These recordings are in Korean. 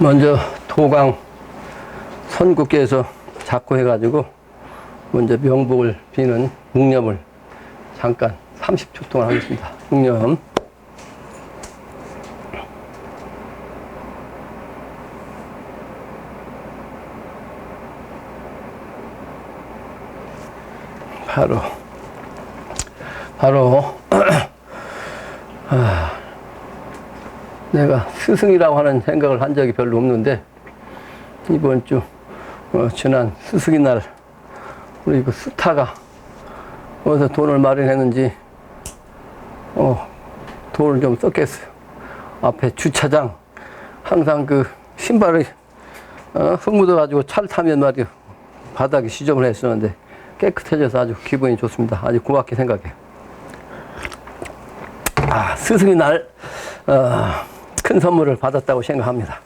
먼저 도강 선구께서 작고 해가지고 먼저 명복을 비는 묵념을 잠깐 30초 동안 하겠습니다. 묵념. 바로 내가 스승이라고 하는 생각을 한 적이 별로 없는데 이번 주 지난 스승의 날 우리 그 스타가 어디서 돈을 마련했는지 돈을 좀 썼겠어요. 앞에 주차장 항상 그 신발이 흙 묻어가지고 차를 타면 말이요 바닥이 지저분해 했었는데 깨끗해져서 아주 기분이 좋습니다. 아주 고맙게 생각해요. 스승의 날 큰 선물을 받았다고 생각합니다.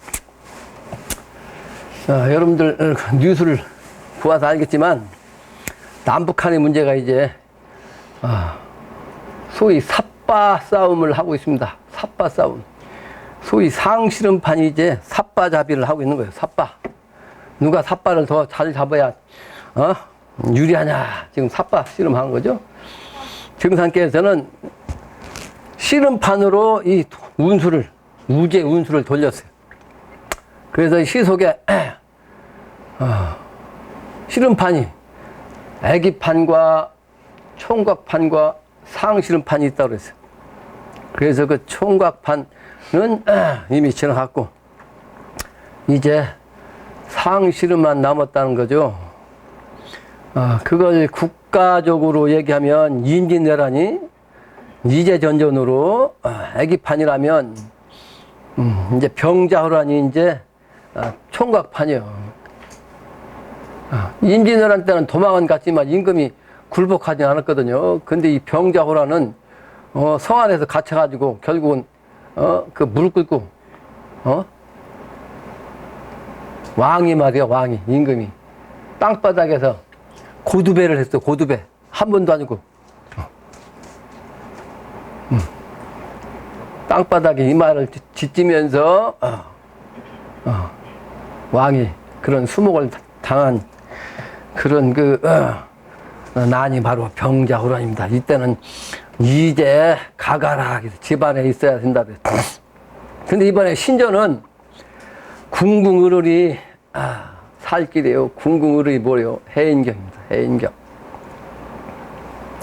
여러분들 뉴스를 보아서 알겠지만 남북한의 문제가 이제 소위 삿바 싸움을 하고 있습니다. 삿바 싸움. 소위 상실험판이 이제 삿바잡이를 하고 있는 거예요. 삿바. 누가 삿바를 더 잘 잡아야 유리하냐. 지금 삿바 씨름한 거죠. 정상께서는 씨름판으로 이 우제 운수를 돌렸어요. 그래서 이 시속에 씨름판이 애기판과 총각판과 상씨름판이 있다고 그랬어요. 그래서 그 총각판은 이미 지나갔고 이제 상씨름만 남았다는 거죠. 그걸 국가적으로 얘기하면 임진왜란이 이제전전으로 애기판이라면 이제 병자호란이 이제 총각판이요. 임진왜란 때는 도망은 갔지만 임금이 굴복하지 않았거든요. 근데 이 병자호란은 성 안에서 갇혀가지고 결국은 그 무릎 꿇고 왕이 말이야 왕이 임금이 땅바닥에서 고두배를 했어. 고두배 한 번도 아니고 땅바닥에 이마를 짓지면서 왕이 그런 수목을 당한 그런 난이 바로 병자호란입니다. 이때는 이제 가가라 집안에 있어야 된다. 근데 이번에 신전은 궁궁의룰이 살 길이에요. 궁궁의룰이 뭐예요? 해인경입니다. 해인경.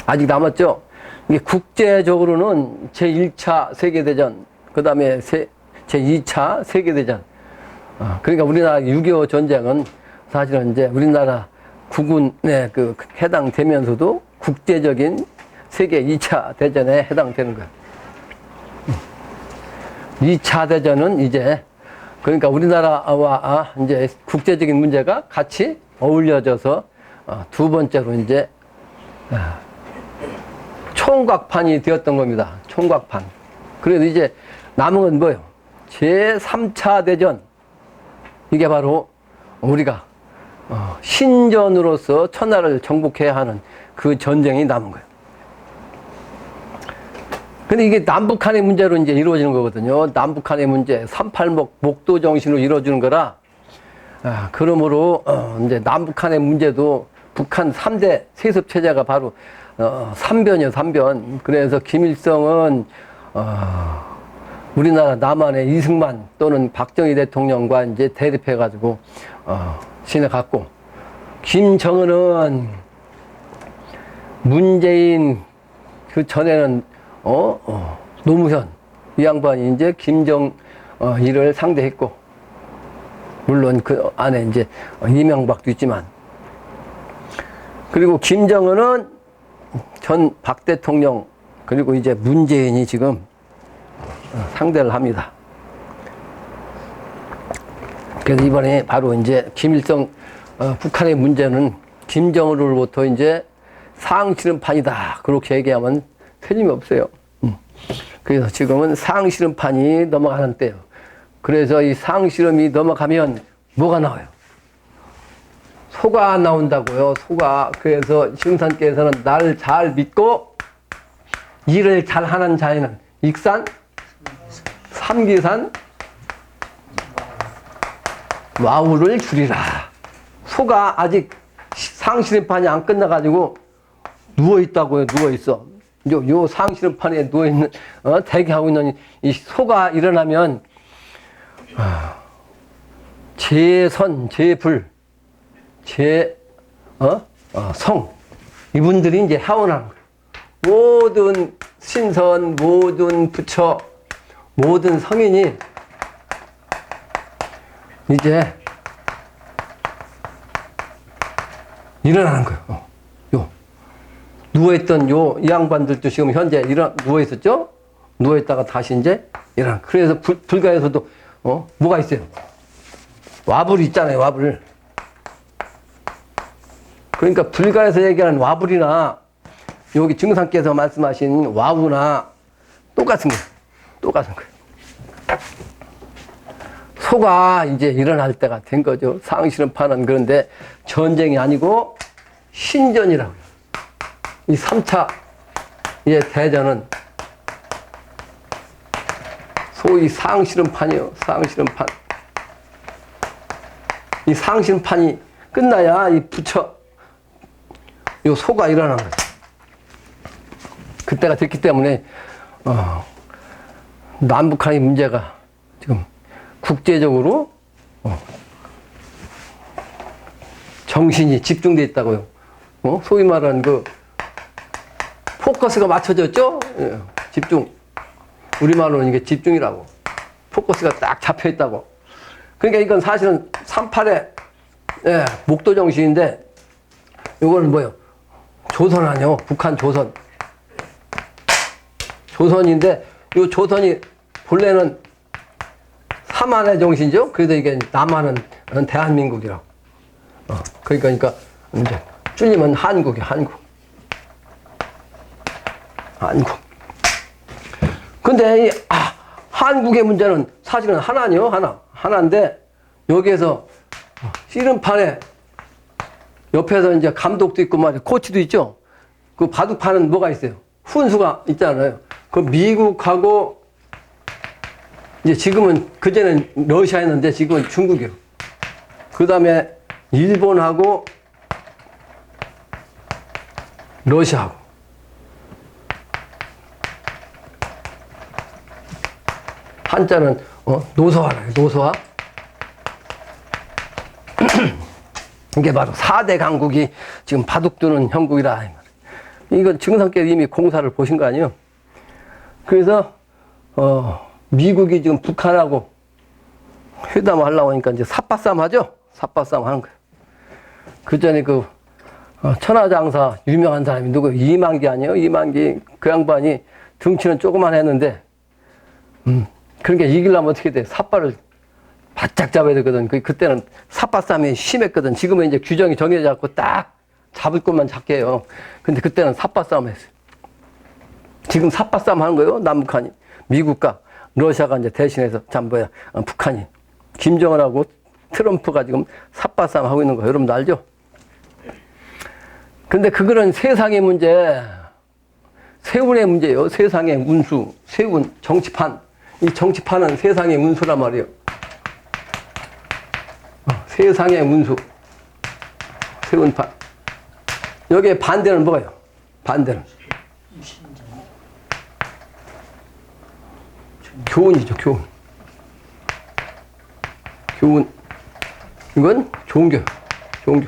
아직 남았죠? 이게 국제적으로는 제1차 세계대전, 그 다음에 제2차 세계대전. 그러니까 우리나라 6.25 전쟁은 사실은 이제 우리나라 국군에 해당되면서도 국제적인 세계 2차 대전에 해당되는 거예요. 2차 대전은 이제 그러니까 우리나라와 이제 국제적인 문제가 같이 어울려져서 두 번째로 이제 총각판이 되었던 겁니다. 총각판. 그래도 이제 남은 건 뭐예요? 제3차 대전. 이게 바로 우리가 신전으로서 천하를 정복해야 하는 그 전쟁이 남은 거예요. 근데 이게 남북한의 문제로 이제 이루어지는 거거든요. 남북한의 문제, 3.8목 목도 정신으로 이루어지는 거라, 그러므로, 이제 남북한의 문제도 북한 3대 세습체제가 바로, 삼변이요, 삼변. 그래서 김일성은, 우리나라 남한의 이승만 또는 박정희 대통령과 이제 대립해가지고, 지나갔고, 김정은은 문재인 그 전에는 노무현 이 양반이 이제 김정일을 상대했고 물론 그 안에 이제 이명박도 있지만 그리고 김정은은 전 박 대통령 그리고 이제 문재인이 지금 상대를 합니다. 그래서 이번에 바로 이제 김일성 북한의 문제는 김정은으로부터 이제 상실험판이다 그렇게 얘기하면 틀림없어요. 그래서 지금은 상실험판이 넘어가는 때요. 그래서 이 상실험이 넘어가면 뭐가 나와요? 소가 나온다고요. 소가. 그래서 증산께서는 나를 잘 믿고 일을 잘하는 자에는 익산, 삼기산, 와우를 줄이라. 소가 아직 상시름판이 안 끝나가지고 누워있다고요. 누워있어. 요 상시름판에 누워있는, 대기하고 있는 이 소가 일어나면, 제선, 제불, 성. 이분들이 이제 하원하는 거예요. 모든 신선, 모든 부처, 모든 성인이 이제 일어나는 거예요. 누워있던 이 양반들도 지금 현재 누워있었죠? 누워있다가 다시 이제 일어나는 거예요. 그래서 불가에서도, 뭐가 있어요? 와불이 있잖아요, 와불. 그러니까 불가에서 얘기하는 와불이나 여기 증상께서 말씀하신 와우나 똑같은 거예요. 똑같은 거예요. 소가 이제 일어날 때가 된 거죠. 상시름판은. 그런데 전쟁이 아니고 신전이라고요. 이 3차 대전은 소위 상시름판이요. 상시름판. 이 상시름판이 끝나야 이 부처, 요 소가 일어나는 거죠. 그때가 됐기 때문에, 남북한의 문제가 지금 국제적으로, 정신이 집중되어 있다고요. 소위 말하는 포커스가 맞춰졌죠? 예, 집중. 우리말로는 이게 집중이라고. 포커스가 딱 잡혀 있다고. 그러니까 이건 사실은 38의 목도 정신인데, 이거는 뭐예요? 조선 아니요? 북한 조선. 조선인데, 이 조선이 본래는 삼한의 정신이죠? 그래서 이게 남한은 대한민국이라고. 그러니까 이제 줄이면 한국이 한국. 한국. 근데 한국의 문제는 사실은 하나요, 하나. 하나인데, 여기에서 씨름판에 옆에서 이제 감독도 있고 말이야. 코치도 있죠? 그 바둑판은 뭐가 있어요? 훈수가 있잖아요. 그 미국하고, 이제 지금은, 그전엔 러시아였는데 지금은 중국이요. 그 다음에 일본하고 러시아하고. 한자는, 노소화라요, 노소화. 이게 바로 4대 강국이 지금 바둑두는 형국이라. 이건 증상께서 이미 공사를 보신 거 아니에요? 그래서, 미국이 지금 북한하고 회담을 하려고 하니까 이제 삿바싸움 하죠? 삿바싸움 하는 거예요. 그 전에 천하장사 유명한 사람이 누구? 이만기 아니에요? 이만기. 그 양반이 등치는 조그만 했는데, 그러니까 이기려면 어떻게 돼? 삿발을 바짝 잡아야 되거든. 그때는 삿바싸움이 심했거든. 지금은 이제 규정이 정해져 갖고 딱 잡을 것만 잡게 해요. 근데 그때는 삿바싸움 했어요. 지금 삿바싸움 하는 거예요. 남북한이. 미국과 러시아가 이제 대신해서, 북한이. 김정은하고 트럼프가 지금 삿바싸움 하고 있는 거 여러분도 알죠? 근데 그거는 세상의 문제, 세운의 문제예요. 세상의 운수, 세운, 정치판. 이 정치판은 세상의 운수란 말이에요. 세상의 운수, 세운판. 여기에 반대는 뭐예요? 반대는 교훈이죠. 교훈. 교훈. 이건 종교. 종교.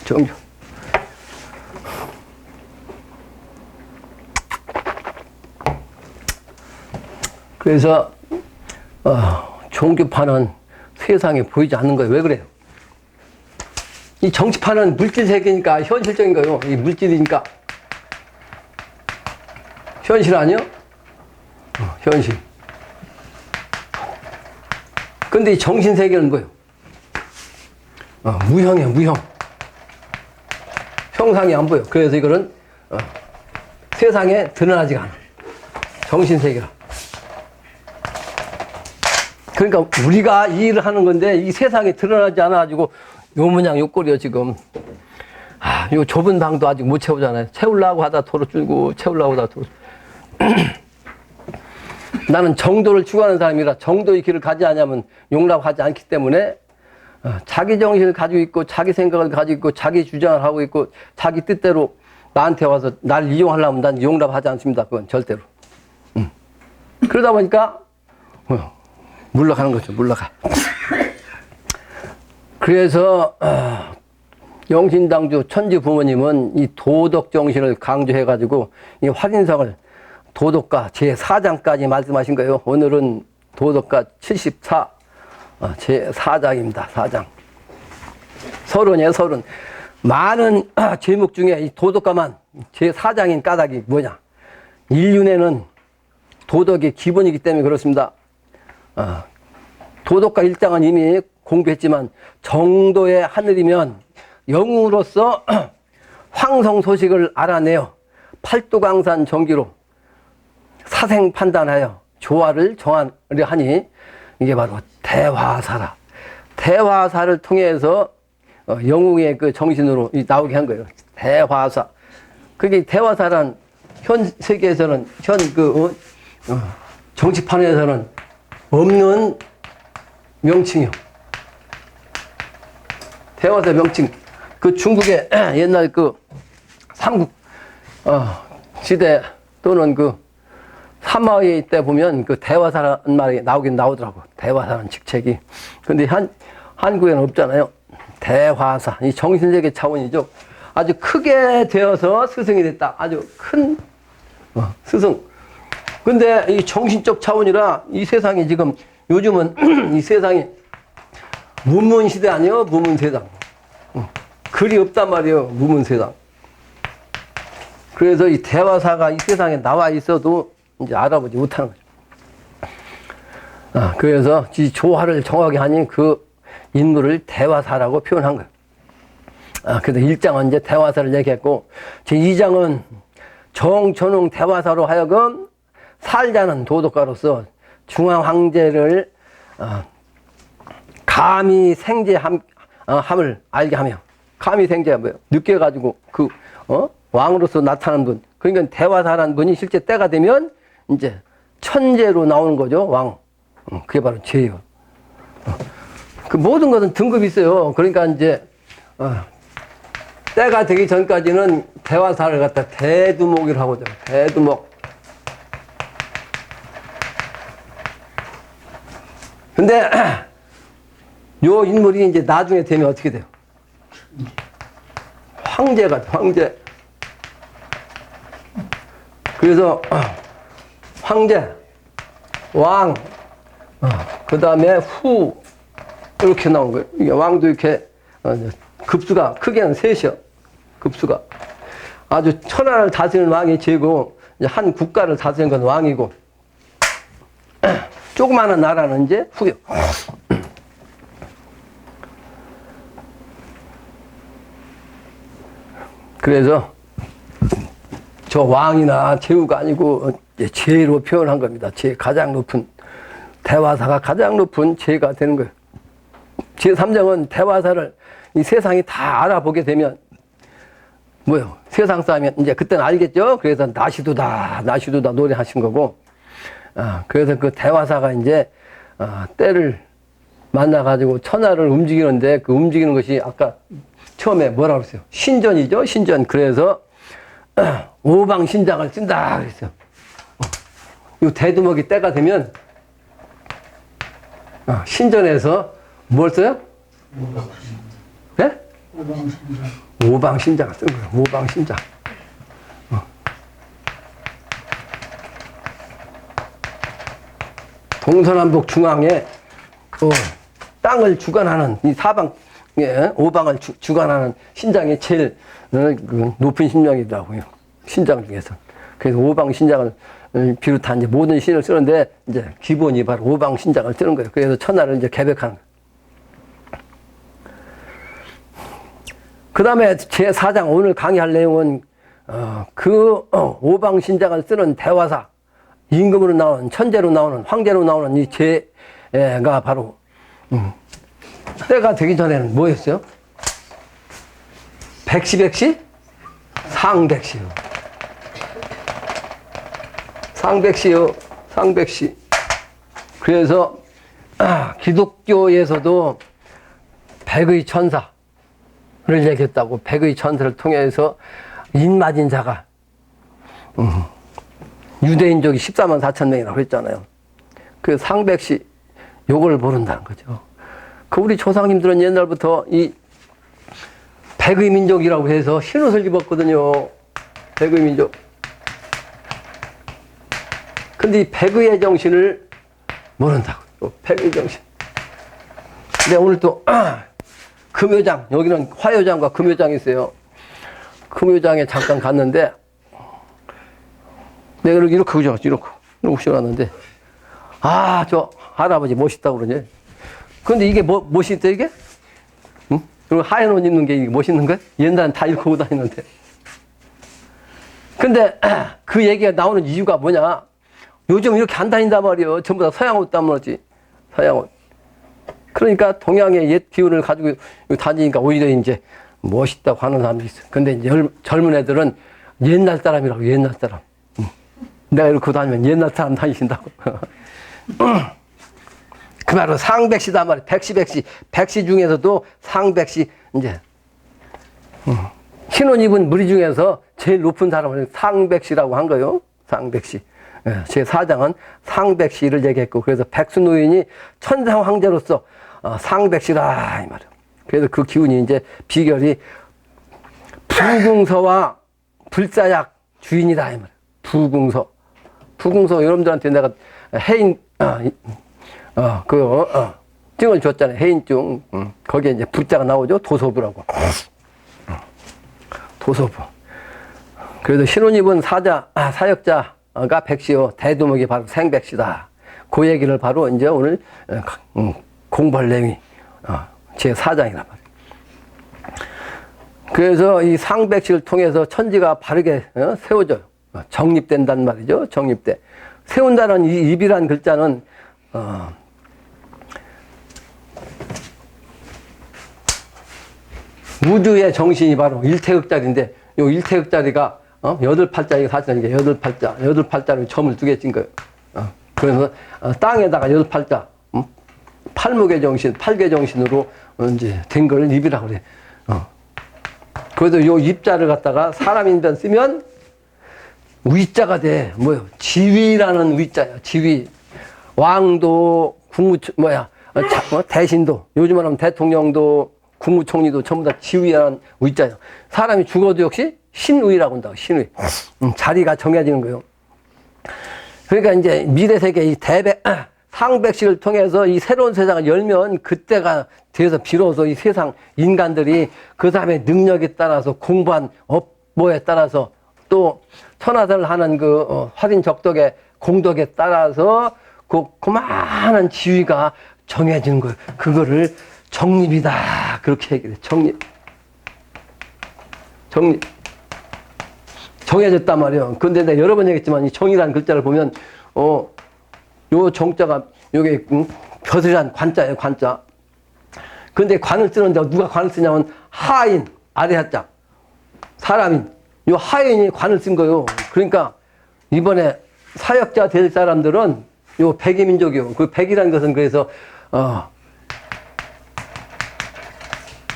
종교. 그래서 종교파는 세상에 보이지 않는 거예요. 왜 그래요? 이 정치파는 물질 세계니까 현실적인 거예요. 이 물질이니까. 현실 아니요? 현실. 근데 이 정신 세계는 뭐예요? 무형이에요. 무형. 형상이 안 보여. 그래서 이거는 세상에 드러나지가 않아. 정신 세계라. 그러니까 우리가 이 일을 하는 건데 이 세상에 드러나지 않아가지고 요 모양 요 꼴이요 지금. 요 좁은 방도 아직 못 채우잖아요. 채우려고 하다 도로 줄고 채우려고 하다 도로. 나는 정도를 추구하는 사람이라 정도의 길을 가지 않으면 용납하지 않기 때문에 자기 정신을 가지고 있고 자기 생각을 가지고 있고 자기 주장을 하고 있고 자기 뜻대로 나한테 와서 날 이용하려면 난 용납하지 않습니다. 그건 절대로. 그러다 보니까 물러가는 거죠. 물러가. 그래서 영신당주 천지 부모님은 이 도덕 정신을 강조해가지고 이 활인성을 도덕가 제4장까지 말씀하신 거예요. 오늘은 도덕가 74 제4장입니다. 4장. 서른이에요, 서른. 많은 제목 중에 이 도덕가만 제4장인 까닭이 뭐냐. 인륜에는 도덕이 기본이기 때문에 그렇습니다. 도덕가 1장은 이미 공부했지만 정도의 하늘이면 영웅으로서 황성 소식을 알아내어 팔도강산 정기로 사생 판단하여 조화를 정하려 하니 이게 바로 대화사라. 대화사를 통해서 영웅의 그 정신으로 나오게 한 거예요. 대화사. 그게 대화사란 현 세계에서는 정치판에서는 없는 명칭이요. 대화사 명칭. 그 중국의 옛날 그 삼국 시대 또는 그 사마의 때 보면 그 대화사라는 말이 나오긴 나오더라고. 대화사라는 직책이. 근데 한국에는 없잖아요. 대화사. 이 정신세계 차원이죠. 아주 크게 되어서 스승이 됐다. 아주 큰 스승. 근데 이 정신적 차원이라 이 세상이 지금 요즘은 이 세상이 무문시대 아니에요? 무문세상. 글이 없단 말이에요. 무문세상. 그래서 이 대화사가 이 세상에 나와 있어도 이제 알아보지 못하는 거죠. 그래서 이 조화를 정하게 하니 그 인물을 대화사라고 표현한 거예요. 그래서 1장은 이제 대화사를 얘기했고, 제2장은 정전웅 대화사로 하여금 살자는 도덕가로서 중앙 황제를 감히 생제함을 알게 하며, 감히 생제가 뭐예요? 느껴가지고 왕으로서 나타나는 분. 그러니까 대화사라는 분이 실제 때가 되면 이제 천재로 나오는 거죠, 왕. 그게 바로 죄예요. 그 모든 것은 등급이 있어요. 그러니까 이제 때가 되기 전까지는 대화사를 갖다 대두목이라고 하거든요. 대두목. 근데 요 인물이 이제 나중에 되면 어떻게 돼요? 황제가 돼, 황제. 그래서 황제, 왕, 그 다음에 후 이렇게 나온 거예요. 이게 왕도 이렇게 급수가 크게는 셋이요. 급수가 아주 천하를 다스리는 왕이 제고 한 국가를 다스리는 건 왕이고 조그마한 나라는 이제 후요. 그래서 저 왕이나 제후가 아니고 제로 표현한 겁니다. 제 가장 높은 대화사가 가장 높은 제가 되는 거예요. 제3장은 대화사를 이 세상이 다 알아보게 되면 뭐요? 세상 사람이 이제 그때는 알겠죠? 그래서 나시도다 노래하신 거고, 그래서 그 대화사가 이제 때를 만나가지고 천하를 움직이는데 그 움직이는 것이 아까 처음에 뭐라 그랬어요? 신전이죠, 신전. 그래서 오방신장을 쓴다 그랬어요. 이 대두목이 때가 되면 신전에서 뭘 써요? 네? 오방신장을 쓴 거예요. 오방신장. 동서남북 중앙에 땅을 주관하는 이 사방 오방을 주관하는 신장이 제일 높은 신장이더라고요. 신장 중에서. 그래서 오방 신장을 비롯한 이제 모든 신을 쓰는데 이제 기본이 바로 오방 신장을 쓰는 거예요. 그래서 천하를 이제 개벽하는 거예요. 그 다음에 제4장 오늘 강의할 내용은 그 오방 신장을 쓰는 대화사, 임금으로 나오는, 천재로 나오는, 황제로 나오는 이 제가 바로 때가 되기 전에는 뭐였어요? 백시? 상백시요. 상백시요. 상백시. 그래서 기독교에서도 백의 천사를 얘기했다고. 백의 천사를 통해서 인맞은 자가 유대인족이 14만 4천 명이라고 했잖아요. 그 상백시 요걸 모른다는 거죠. 그 우리 조상님들은 옛날부터 이 백의 민족이라고 해서 흰옷을 입었거든요. 백의 민족. 근데 이 백의의 정신을 모른다고. 백의 정신. 근데 오늘 또 금요장, 여기는 화요장과 금요장이 있어요. 금요장에 잠깐 갔는데 내가 이렇게 그죠? 이렇게 시원하는데 저 할아버지 멋있다고 그러지. 근데 이게 멋있다 이게? 응? 그리고 하얀 옷 입는 게 멋있는 거야? 옛날엔 다 이렇게 하고 다니는데. 근데 그 얘기가 나오는 이유가 뭐냐? 요즘 이렇게 안 다닌단 말이에요. 전부 다 서양 옷 때문이지. 서양 옷. 그러니까 동양의 옛 기운을 가지고 다니니까 오히려 이제 멋있다고 하는 사람도 있어. 근데 이제 젊은 애들은 옛날 사람이라고, 옛날 사람. 내가 이렇게 다니면 옛날 사람 다니신다고. 그 말은 상백시단 말이야. 백시. 백시 중에서도 상백시, 이제, 흰옷 입은 무리 중에서 제일 높은 사람을 상백시라고 한 거예요. 상백시. 제 사장은 상백시를 얘기했고, 그래서 백수노인이 천상 황제로서 상백시라, 이 말이야. 그래서 그 기운이 이제 비결이 부궁서와 불사약 주인이다, 이 말이야. 부궁서 여러분들한테 내가 해인, 증을 줬잖아요. 해인증. 거기에 이제 불자가 나오죠. 도서부라고. 도서부. 그래서 신혼 입은 사역자가 백시요. 대두목이 바로 생백시다. 그 얘기를 바로 이제 오늘 공부할 내용이 제 4장이란 말이에요. 그래서 이 상백시를 통해서 천지가 바르게 세워져요. 정립된단 말이죠. 정립돼. 세운다는 이 입이란 글자는 우주의 정신이 바로 일태극자리인데, 요 일태극자리가 8팔자, 이게 사실 이게 8팔자로 점을 2개 찐 거예요. 그래서 땅에다가 8팔자, 팔목의 정신, 팔계 정신으로 이제 된 걸 입이라고 그래. 그래도 요 입자를 갖다가 사람인변 쓰면 위자가 돼. 뭐요? 지위라는 위자야. 지위. 왕도, 대신도. 요즘은 하면 대통령도, 국무총리도 전부 다 지위라는 위자야. 사람이 죽어도 역시 신위라고 한다. 신위. 자리가 정해지는 거예요. 그러니까 이제 미래세계 이 상백시를 통해서 이 새로운 세상을 열면 그때가 돼서 비로소 이 세상 인간들이 그 사람의 능력에 따라서 공부한 업보에 따라서 또 천하를 하는 그 화린적덕의 공덕에 따라서 그 그만한 지위가 정해지는 거예요. 그거를 정립이다. 그렇게 얘기를 해. 정립. 정해졌단 말이에요. 근데 내가 여러 번 얘기했지만 이 정이라는 글자를 보면 요 정자가 요게 벼슬이란 관자예요. 관자. 근데 관을 쓰는데 누가 관을 쓰냐면 하인 아래 하자 사람인 요 하인이 관을 쓴 거예요. 그러니까 이번에 사역자 될 사람들은 요 백의 민족이요. 그 백이라는 것은 그래서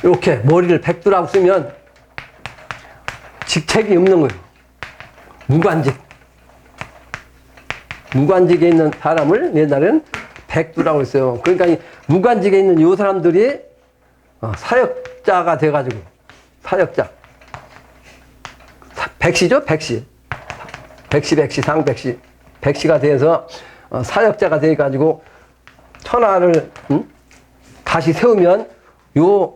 이렇게 머리를 백두라고 쓰면 직책이 없는 거예요. 무관직에 있는 사람을 옛날에는 백두라고 했어요. 그러니까 이 무관직에 있는 요 사람들이 사역자가 돼가지고 사역자 백시죠. 백시 상백시 백시가 돼서 사역자가 돼가지고 천하를 다시 세우면 요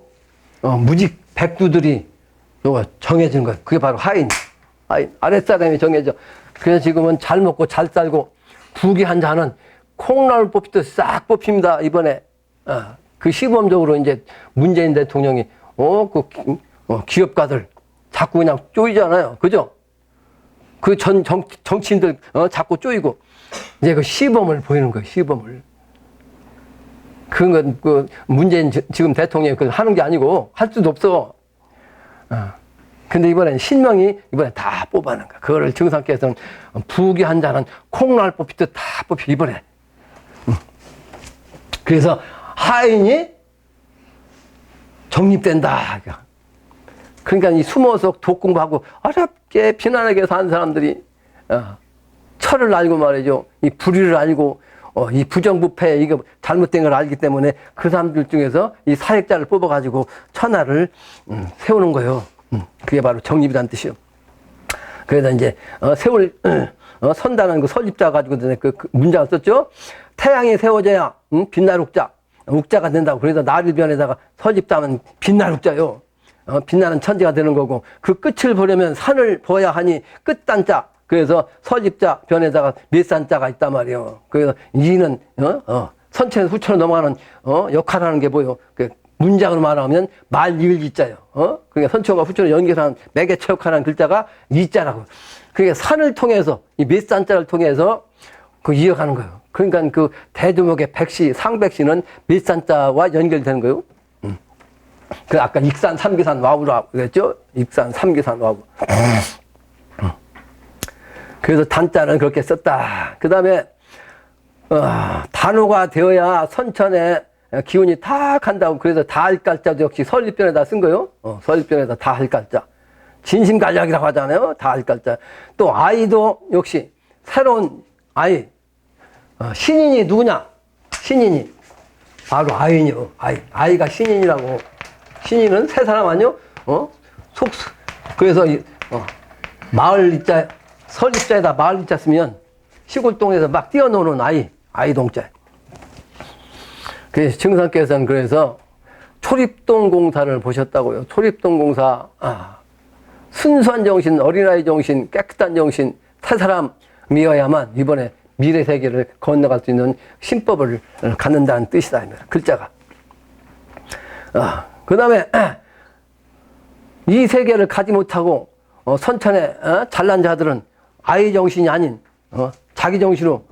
무직 백두들이 요거 정해진 거예요. 그게 바로 하인 아랫사람이 정해져. 그래서 지금은 잘 먹고 잘 살고 부귀한 자는 콩나물 뽑히듯 싹 뽑힙니다. 이번에 그 시범적으로 이제 문재인 대통령이 기업가들 자꾸 그냥 쪼이잖아요. 그죠? 그 정치인들 자꾸 쪼이고 이제 그 시범을 보이는 거예요. 시범을. 그건 문재인 지금 대통령이 하는 게 아니고 할 수도 없어. 근데 이번엔 신명이 이번에 다 뽑아낸 거야. 그거를 증상께서는 부귀 한 자는 콩날 뽑히듯 다 뽑히 이번에. 그래서 하인이 정립된다. 그러니까 이 숨어서 독공부하고 어렵게 피난하게 사는 사람들이 철을 알고 말이죠. 이 불의를 알고 이 부정부패 이거 잘못된 걸 알기 때문에 그 사람들 중에서 이 사역자를 뽑아가지고 천하를 세우는 거예요. 그게 바로 정립이라는 뜻이요. 그래서 이제 세울 선다는 그 설립자 가지고 그 문장을 썼죠. 태양이 세워져야 빛날 욱자, 욱자가 된다고. 그래서 나를 변에다가 설립자면 빛날 욱자요. 빛나는 천지가 되는 거고, 그 끝을 보려면 산을 보아야 하니 끝단자. 그래서 설립자 변에다가 몇산자가 있단 말이에요. 그래서 이는 선천 후천으로 넘어가는 역할하는 게 뭐예요? 그 문장으로 말하면 말이을이자요. 그러니까 선천과 후천을 연결하는 매개체 역할하는 글자가 이자라고. 그러니까 산을 통해서 이 몇산자를 통해서 그 이어가는 거예요. 그러니까 그 대두목의 백시, 상백시는 몇산자와 연결되는 거예요. 그 아까 익산, 삼기산, 와우라고 그랬죠? 익산, 삼기산, 와우. 그래서 단자는 그렇게 썼다. 그 다음에 단호가 되어야 선천의 기운이 탁 한다고. 그래서 다할갈자도 역시 설립변에다 쓴 거예요. 설립변에다 다할갈자. 진심간략이라고 하잖아요. 다할갈자. 또 아이도 역시 새로운 아이. 신인이 누구냐? 신인이 바로 아이요. 아이가 신인이라고. 신인은 새 사람 아니요? 그래서 마을 이자, 설립자에다 마을 이자 쓰면 시골동에서 막 뛰어노는 아이 동자. 그래서 증상께서는 그래서 초립동 공사를 보셨다고요. 초립동 공사, 순수한 정신, 어린아이 정신, 깨끗한 정신, 새 사람이어야만 이번에 미래 세계를 건너갈 수 있는 신법을 갖는다는 뜻이다. 글자가. 그 다음에 이 세계를 가지 못하고 선천에 잘난 자들은 아이 정신이 아닌 자기 정신으로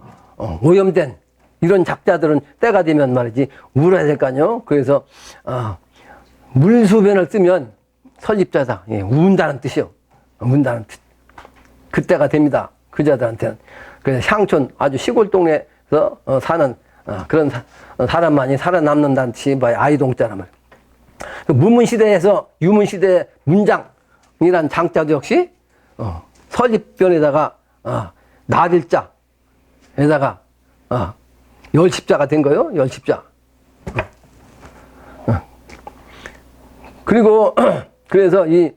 오염된 이런 작자들은 때가 되면 말이지 울어야 될 거 아니에요. 그래서 물수변을 쓰면 설립자다. 예, 운다는 뜻이요. 운다는 뜻. 그때가 됩니다. 그 자들한테는. 그래서 향촌 아주 시골 동네에서 사는 그런 사람만이 살아남는다는 뜻이 아이동자란 말이에요. 그 무문시대에서 유문시대 문장이란 장자도 역시 설립변에다가 나딜자에다가 열십자가 된 거예요. 열십자. 그리고 그래서 이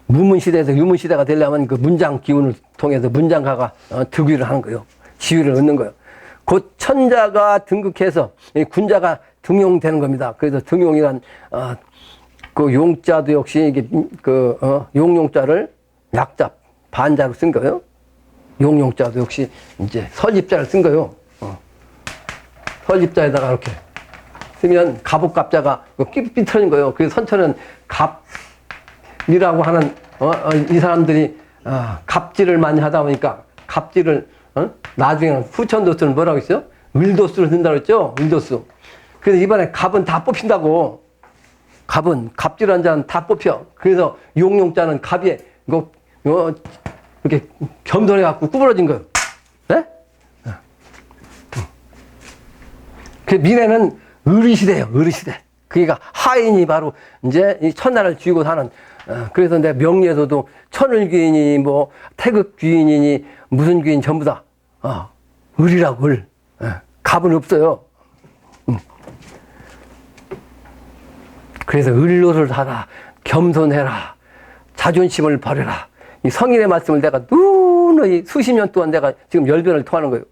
무문시대에서 유문시대가 되려면 그 문장 기운을 통해서 문장가가 득위를 하는 거예요. 지위를 얻는 거예요. 곧 천자가 등극해서 군자가 등용되는 겁니다. 그래서 등용이란 그 용자도 역시 이게 용용자를 약자 반자로 쓴 거예요. 용용자도 역시 이제 설립자를 쓴 거예요. 설립자에다가 이렇게 쓰면 갑옷갑자가 삐뚤어진 거예요. 그래서 선천은 갑이라고 하는 이 사람들이 갑질을 많이 하다 보니까 갑질을 나중에는 후천도수는 뭐라고 했어요? 을도수를 쓴다고 했죠? 을도수. 그래서 이번에 갑은 다 뽑힌다고. 갑은 갑질한 자는 다 뽑혀. 그래서 용용자는 갑이 이렇게 겸손해 갖고 구부러진 거예요. 네? 그 미래는 을시대예요. 을시대. 그러니까 하인이 바로 이제 이 천나라를 쥐고 사는. 그래서 내 명리에서도 천을귀인이니 뭐 태극귀인이니 무슨 귀인 전부 다 을이라고 을. 갑은 없어요. 그래서 을로를 하라, 겸손해라, 자존심을 버려라. 이 성인의 말씀을 내가 누누이 수십 년 동안 내가 지금 열변을 토하는 거예요.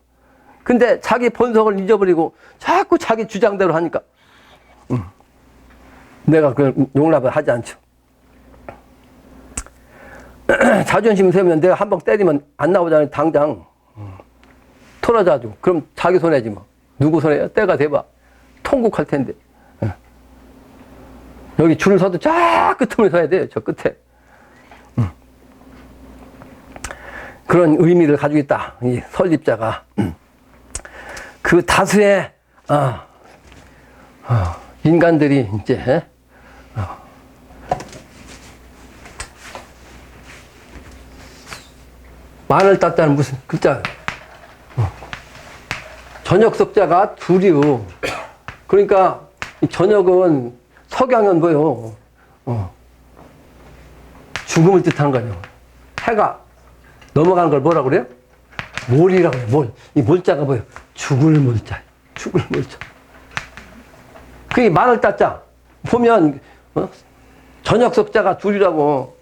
근데 자기 본성을 잊어버리고 자꾸 자기 주장대로 하니까 내가 그걸 용납을 하지 않죠. 자존심 세우면 내가 한 방 때리면 안 나오잖아요. 당장 털어자죠. 그럼 자기 손해지 뭐. 누구 손해야? 때가 돼봐. 통곡할 텐데. 여기 줄을 서도 저 끝으로 서야 돼요. 저 끝에. 그런 의미를 가지고 있다. 이 설립자가. 그 다수의 인간들이 이제 마늘 땄다는 무슨 글자? 저녁 석자가 둘이요. 그러니까 저녁은 석양은 뭐요? 죽음을 뜻하는 거예요. 해가 넘어가는 걸 뭐라고 그래요? 몰이라고 해요. 몰. 이 몰자가 뭐예요? 죽을 몰자. 죽을 몰자. 그게 마늘 따자. 보면 저녁 석자가 둘이라고.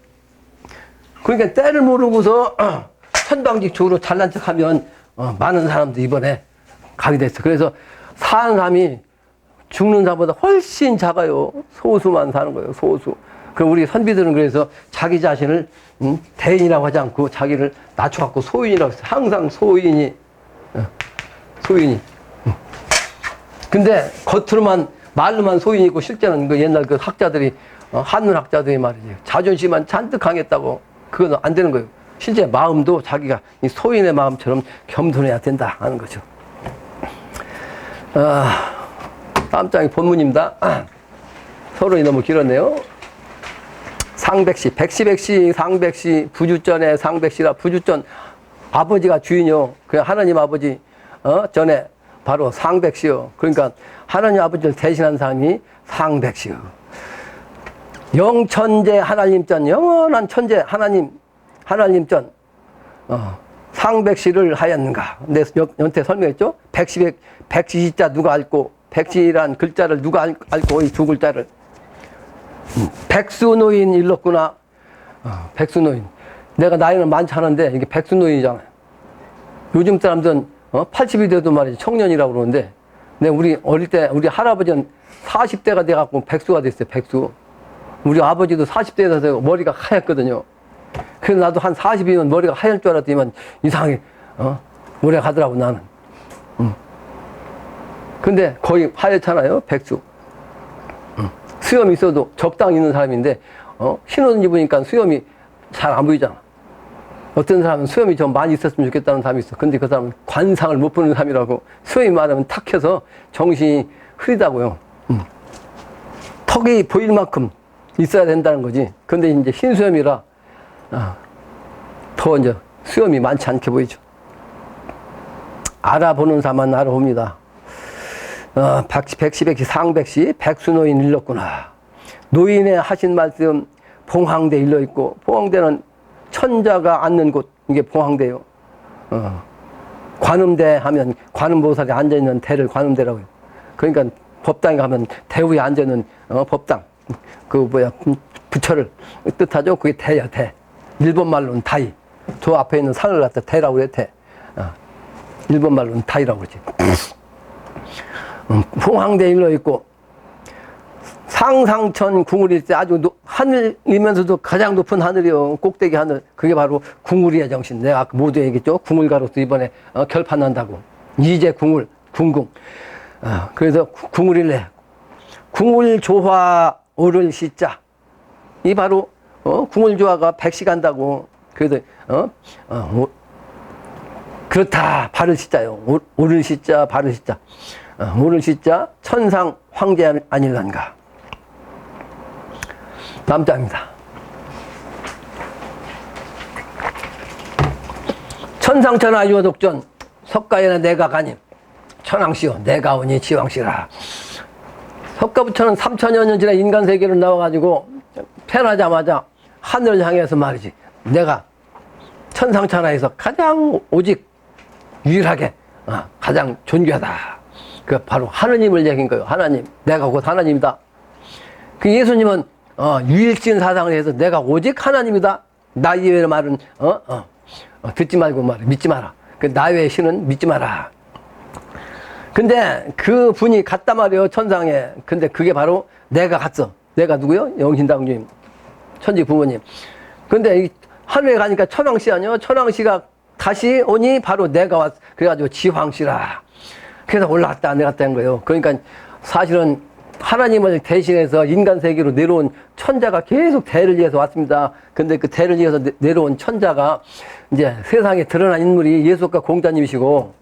그러니까 때를 모르고서 천방지축으로 잘난 척하면 많은 사람도 이번에 가게 됐어. 그래서 사는 사람이 죽는 사람보다 훨씬 작아요. 소수만 사는 거예요. 소수. 그 우리 선비들은 그래서 자기 자신을 대인이라고 하지 않고 자기를 낮춰갖고 소인이라고 했어요. 항상 소인이. 근데 겉으로만 말로만 소인이고 실제는 그 옛날 그 학자들이 한문 학자들이 말이지 자존심만 잔뜩 강했다고 그건 안 되는 거예요. 실제 마음도 자기가 이 소인의 마음처럼 겸손해야 된다 하는 거죠. 다음 장이 본문입니다. 서론이 너무 길었네요. 상백시, 백시, 상백시, 부주전에 상백시라. 부주전 아버지가 주인이요. 그 하나님 아버지 전에 바로 상백시요. 그러니까 하나님 아버지를 대신한 사람이 상백시요. 영천재 하나님전, 영원한 천재 하나님전 상백시를 하였는가. 내 연태 설명했죠. 백시자 누가 알고, 백시란 글자를 누가 알고, 이 두 글자를. 백수노인 일렀구나. 백수노인. 내가 나이는 많지 않은데 이게 백수노인이잖아요. 요즘 사람들은 80이 돼도 말이지 청년이라고 그러는데, 근데 우리 어릴 때 우리 할아버지는 40대가 돼갖고 백수가 됐어요. 백수. 우리 아버지도 40대에 돼서 머리가 하얗거든요. 그래서 나도 한 40이면 머리가 하얄 줄 알았더니만 이상하게 오래 가더라고 나는. 근데 거의 하얗잖아요. 백수. 수염이 있어도 적당히 있는 사람인데 흰옷 입으니까 수염이 잘 안 보이잖아. 어떤 사람은 수염이 좀 많이 있었으면 좋겠다는 사람이 있어. 근데 그 사람은 관상을 못 보는 사람이라고. 수염이 많으면 탁해서 정신이 흐리다고요. 턱이 보일 만큼 있어야 된다는 거지. 근데 이제 흰 수염이라 더 이제 수염이 많지 않게 보이죠. 알아보는 사람만 알아봅니다. 백시, 상백시, 백수노인 일렀구나. 노인의 하신 말씀 봉황대 일러있고, 봉황대는 천자가 앉는 곳, 이게 봉황대요. 관음대 하면 관음보살이 앉아있는 대를 관음대라고 해요. 그러니까 법당에 가면 대우에 앉아있는 법당, 부처를 뜻하죠. 그게 대야, 대. 일본 말로는 다이. 저 앞에 있는 산을 갖다 대라고 그래, 대. 일본 말로는 다이라고 그러지. 봉황대 일러있고, 상상천 궁울일세. 아주 하늘이면서도 가장 높은 하늘이요. 꼭대기 하늘. 그게 바로 궁울이의 정신. 내가 아까 모두 얘기했죠. 궁울가로서 이번에 결판난다고. 이제 궁울, 궁궁. 그래서 궁울일래. 궁울조화 오를 시자. 이 바로 궁울조화가 백시 간다고. 그래서 그렇다. 바를 시자요. 오를 시자, 바를 시자. 오를 시자 천상 황제 아닐란가. 다음 장입니다. 천상천하 유화독전 석가에는 내가 가님 천왕시요 내가 오니 지왕시라. 석가부처는 3000여 년 전에 인간 세계로 나와가지고 태어나자마자 하늘을 향해서 말이지, 내가 천상천하에서 가장 오직 유일하게 가장 존귀하다. 그 바로 하느님을 얘기한 거예요. 하나님, 내가 곧 하나님이다. 그 예수님은 유일신 사상을 해서 내가 오직 하나님이다. 나 이외의 말은 듣지 말고 믿지 마라. 그 나 외의 신은 믿지 마라. 근데 그 분이 갔단 말이에요, 천상에. 근데 그게 바로 내가 갔어. 내가 누구요? 영신당주님, 천지 부모님. 근데 하늘에 가니까 천왕씨 아니요? 천왕씨가 다시 오니 바로 내가 왔어. 그래가지고 지황씨라. 그래서 올라갔다 내려갔다 한 거예요. 그러니까 사실은 하나님을 대신해서 인간 세계로 내려온 천자가 계속 대를 이어서 왔습니다. 근데 그 대를 이어서 내려온 천자가 이제 세상에 드러난 인물이 예수과 공자님이시고,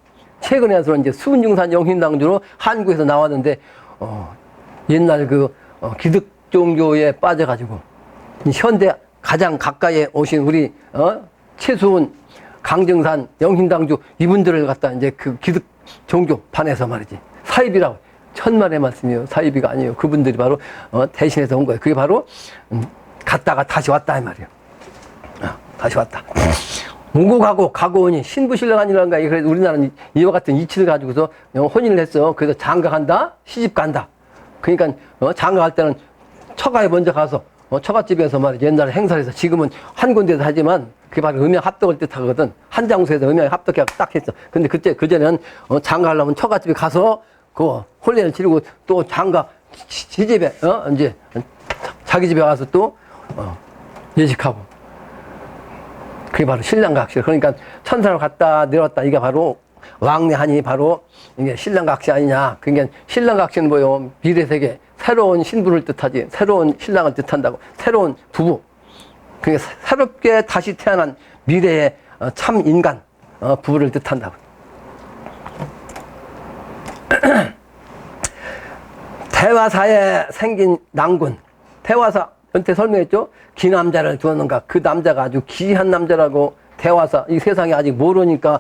최근에 와서는 이제 수은중산 영신당주로 한국에서 나왔는데, 옛날 기득 종교에 빠져가지고, 현대 가장 가까이에 오신 우리, 최수은 강정산, 영신당주 이분들을 갖다 이제 그 기득 종교판에서 말이지. 사입이라고. 천만의 말씀이에요. 사입이가 아니에요. 그분들이 바로 대신해서 온 거예요. 그게 바로 갔다가 다시 왔다 이 말이에요. 다시 왔다. 오고 가고 오니 신부신랑 아니란가. 그래서 우리나라는 이와 같은 이치를 가지고서 혼인을 했어. 그래서 장가간다, 시집 간다. 그러니까 장가갈 때는 처가에 먼저 가서 처갓집에서 말이지 옛날에 행사를 해서 지금은 한 군데서 하지만 그게 바로 음양 합덕을 뜻하거든. 한 장소에서 음양 합덕해 딱 했어. 근데 그전에는 장가하려면 처갓집에 가서 그 혼례를 치르고 또 장가 시집에 이제 자기 집에 와서 또 예식하고. 그게 바로 신랑각시. 그러니까 천사를 갔다 내려왔다. 이게 바로 왕래하니 바로 이게 신랑각시 아니냐. 그러니까 신랑각시는 뭐요? 미래세계 새로운 신부를 뜻하지. 새로운 신랑을 뜻한다고. 새로운 부부. 그러니까 새롭게 다시 태어난 미래의 참 인간 부부를 뜻한다고. 대화사에 생긴 낭군. 대화사 전때 설명했죠. 기남자를 두었는가. 그 남자가 아주 귀한 남자라고. 대화사 이 세상에 아직 모르니까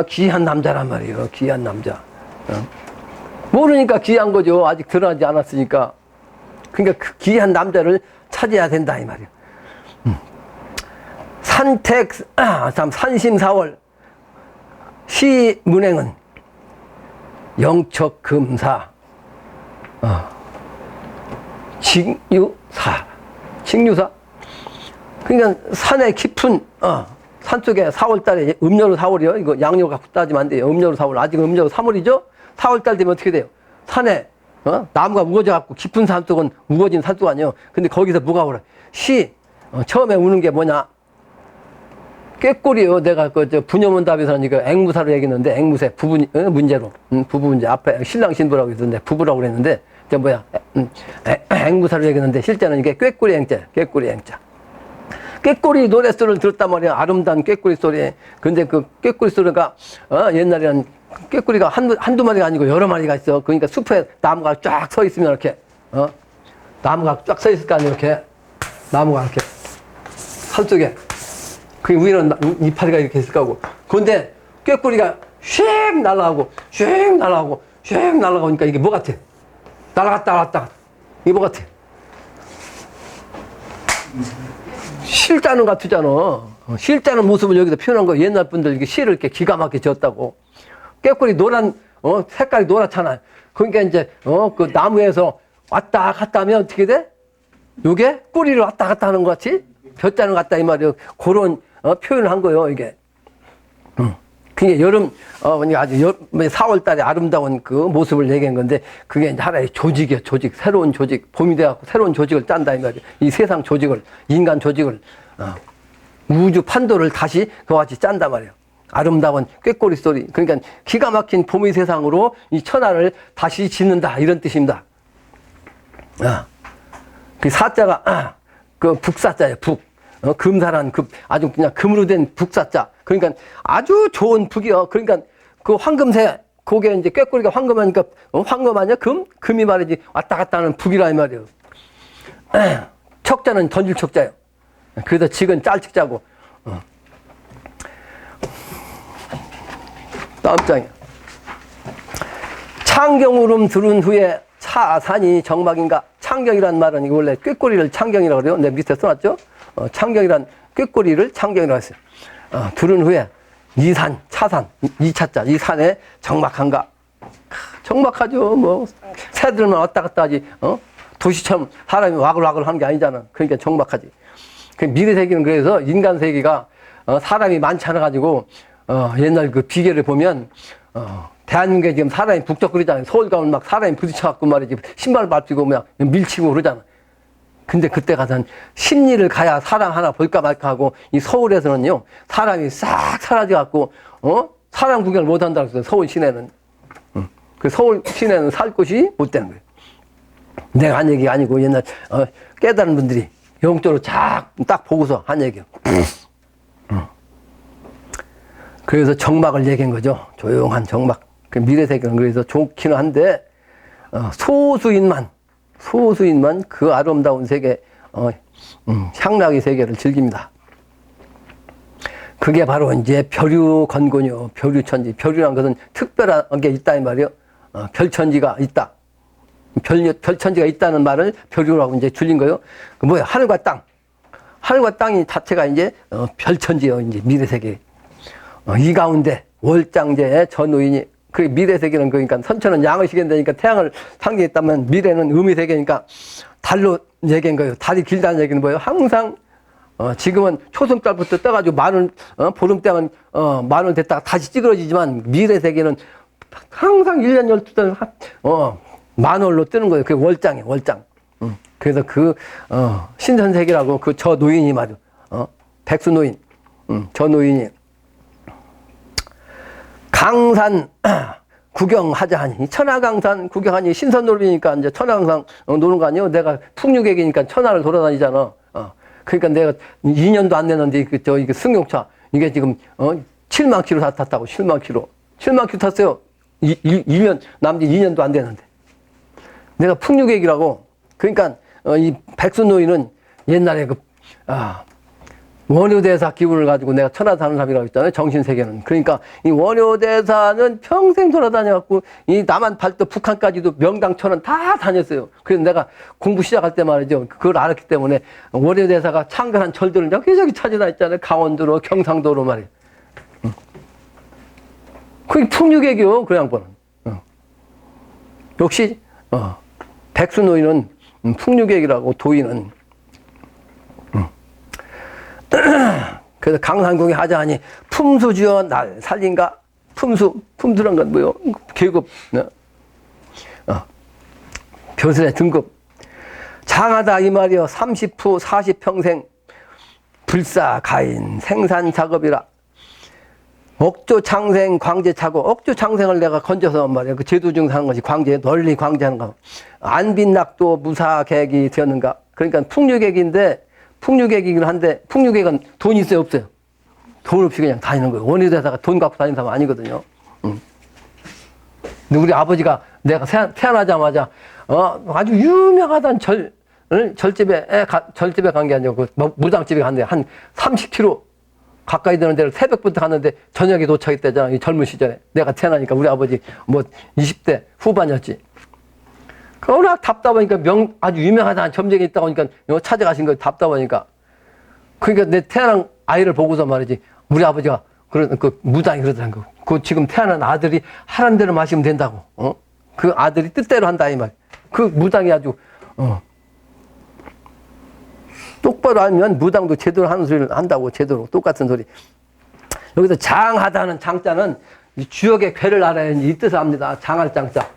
귀한 남자란 말이에요. 귀한 남자. 모르니까 귀한 거죠. 아직 드러나지 않았으니까. 그러니까 그 귀한 남자를 찾아야 된다 이 말이에요. 산심사월 시문행은 영척금사 징유사 그러니까 산에 깊은 산속에 4월달에 음력으로 4월이요. 이거 양력 갖고 따지면 안 돼요. 음력으로 4월. 아직 음력으로 3월이죠. 4월달 되면 어떻게 돼요? 산에 나무가 우거져 갖고 깊은 산속은 우거진 산속 아니에요. 근데 거기서 뭐가 오래? 처음에 우는 게 뭐냐? 꾀꼬리요. 내가 부녀문답에서는 이거 앵무사로 얘기했는데 앵무새 부부 문제로 부부 문제 앞에 신랑 신부라고 했는데 부부라고 그랬는데 이제 뭐야? 앵무사로 얘기했는데 실제는 이게 꾀꼬리 앵자, 꾀꼬리 앵자. 꾀꼬리 노랫소리를 들었단 말이야. 아름다운 꾀꼬리 소리. 근데 그 꾀꼬리 소리가 옛날에는 꾀꼬리가 한두 마리가 아니고 여러 마리가 있어. 그러니까 숲에 나무가 쫙 서 있으면 이렇게 나무가 쫙 서 있을 거 아니에요. 이렇게 나무가 이렇게 산속에 그 위로 이파리가 이렇게 있을 거고. 그런데 꾀꼬리가 슉 날아가고 슉 날아가고 슉 날아가니까 이게 뭐 같아? 날아갔다 이게 뭐 같아? 실자는 같으잖아. 실자는 모습을 여기서 표현한 거. 옛날 분들 이게 실을 이렇게 기가 막히게 지었다고. 꾀꼬리 노란 색깔이 노랗잖아. 그러니까 이제 그 나무에서 왔다 갔다 하면 어떻게 돼? 요게 꼬리를 왔다 갔다 하는 것 같이 볕자는 같다 이 말이에요. 그런 표현을 한 거예요 이게. 그게 여름 아주 4월 달에 아름다운 그 모습을 얘기한 건데 그게 이제 하나의 조직이야. 조직. 새로운 조직. 봄이 돼갖고 새로운 조직을 짠다 이 말이에요. 이 세상 조직을, 인간 조직을, 우주 판도를 다시 그와 같이 짠다 말이에요. 아름다운 꾀꼬리 소리. 그러니까 기가 막힌 봄의 세상으로 이 천하를 다시 짓는다 이런 뜻입니다. 그 사자가 그 북사자예요. 북. 금사란 금 아주 그냥 금으로 된 북사자. 그러니까 아주 좋은 북이요. 그러니까 그 황금새 그게 이제 꾀꼬리가 황금하니까 황금 아니야? 금이 말이지 왔다 갔다 하는 북이라 이 말이에요. 척자는 던질 척자예요. 그래서 직은 짤측자고. 다음 장이야. 창경울음 들은 후에 차산이 정막인가. 창경이란 말은 이거 원래 꾀꼬리를 창경이라고 그래요. 내 밑에 써놨죠. 창경이란 꾀꼬리를 창경이라고 했어요. 들은 후에 이산, 차산, 이차자, 이 산에 정막한가. 정막하죠. 뭐 새들만 왔다 갔다 하지. 도시처럼 사람이 와글와글 하는 게 아니잖아. 그러니까 정막하지. 그 미래 세계는 그래서 인간 세계가 사람이 많지 않아 가지고 옛날 그 비계를 보면 대한민국에 지금 사람이 북적거리잖아요. 서울 가면 막 사람이 부딪혀갖고 말이지 신발 밟히고 그냥 밀치고 그러잖아. 근데 그때 가서는 심리를 가야 사람 하나 볼까 말까 하고 이 서울에서는요 사람이 싹 사라져갖고 사람 구경을 못 한다고 해서 서울 시내는 그 서울 시내는 살 곳이 못 되는 거예요. 내가 한 얘기가 아니고 옛날 깨달은 분들이 영적으로 딱 보고서 한 얘기예요. 그래서 정막을 얘기한 거죠. 조용한 정막. 그 미래세계는 그래서 좋기는 한데 소수인만 그 아름다운 세계 향락의 세계를 즐깁니다. 그게 바로 이제 벼류건곤이요. 벼류천지. 벼류란 것은 특별한 게 있다 이 말이요. 별천지가 있다. 별천지가 있다는 말을 벼류라고 이제 줄인 거예요. 그 뭐야? 하늘과 땅. 하늘과 땅이 자체가 이제 별천지요. 이제 미래세계. 이 가운데 월장제의 전우인이 그 미래세계는 그러니까 선천은 양의 시계니까 태양을 상징했다면 미래는 음의 세계니까 달로 얘기한 거예요. 달이 길다는 얘기는 뭐예요? 항상 지금은 초승달부터 떠가지고 보름 때만 만원 됐다가 다시 찌그러지지만 미래 세계는 항상 1년 12달 만월로 뜨는 거예요. 그게 월장이에요, 월장. 그래서 신선세계라고 저 노인이 말이요. 백수 노인. 저 노인이 강산 구경하자 하니, 천하강산 구경하니, 신선놀이니까 이제 천하강산 노는 거 아니에요? 내가 풍류객이니까 천하를 돌아다니잖아. 그러니까 내가 2년도 안 됐는데, 이게 승용차, 이게 지금, 7만 킬로 다 탔다고, 7만 킬로. 7만 킬로 탔어요. 2년, 남지 2년도 안 되는데. 내가 풍류객이라고. 그러니까, 이 백수노인은 옛날에 원효대사 기운을 가지고 내가 천하 사는 사람이라고 했잖아요. 정신세계는. 그러니까 이 원효대사는 평생 돌아다녀갖고 이 남한 팔도 북한까지도 명당 천원 다 다녔어요. 그래서 내가 공부 시작할 때 말이죠. 그걸 알았기 때문에 원효대사가 창간한 절들을 여기저기 찾아다녔잖아요. 강원도로 경상도로 말이에요. 그게 풍류객이요. 그 양반은. 역시 백수노인은 풍류객이라고 도인은. 그래서 강산궁에 하자 하니 품수주여 날 살린가. 품수란 건 뭐요? 계급, 벼슬의 등급. 장하다 이 말이요. 30후 40평생 불사가인 생산 작업이라. 억조 창생 광재 차고, 억조 창생을 내가 건져서 말이야. 그 제도 중 사는 것이 광재, 널리 광재하는 거. 안빈낙도 무사객이 되었는가. 그러니까 풍류객인데, 풍류객이긴 한데, 풍류객은 돈이 있어요, 없어요? 돈 없이 그냥 다니는 거예요. 원효대사가 돈 갖고 다니는 사람 아니거든요. 근데 우리 아버지가 내가 태어나자마자, 아주 유명하던 절집에 간 게 아니고, 무당집에 갔는데, 한 30km 가까이 되는 데를 새벽부터 갔는데, 저녁에 도착했대잖아. 이 젊은 시절에. 내가 태어나니까 우리 아버지, 20대 후반이었지. 워낙 답답하니까 아주 유명하다는 점쟁이 있다고 하니까 찾아가신 거 답답하니까. 그러니까 내 태어난 아이를 보고서 말이지. 우리 아버지가 무당이 그러더란 거. 지금 태어난 아들이 하란 대로 마시면 된다고. 그 아들이 뜻대로 한다 이 말. 그 무당이 아주 똑바로 알면 무당도 제대로 하는 소리를 한다고. 제대로 똑같은 소리. 여기서 장하다는 장자는 주역의 괴를 알아야 이 뜻을 압니다. 장할 장자.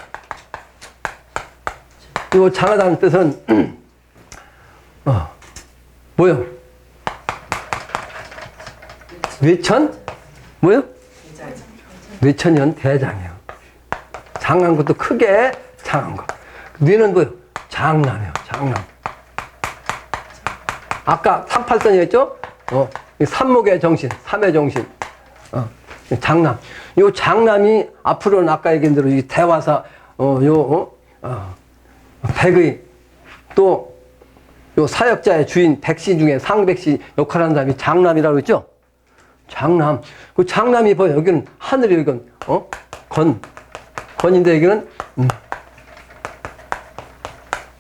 이 장하다는 뜻은 뭐요? 뇌천? 뭐요? 뇌천년 대장이요. 장한 것도 크게 장한 거. 뇌는 뭐요? 장남이요. 장남. 아까 38선이었죠? 삼목의 정신, 삼의 정신. 장남. 요 장남이 앞으로는 아까 얘기한 대로 이 대화사, 백의, 또, 요 사역자의 주인 백시 중에 상백시 역할하는 사람이 장남이라고 했죠? 장남. 그 장남이 뭐야? 여기는 하늘이, 여기는, 건인데 여기는,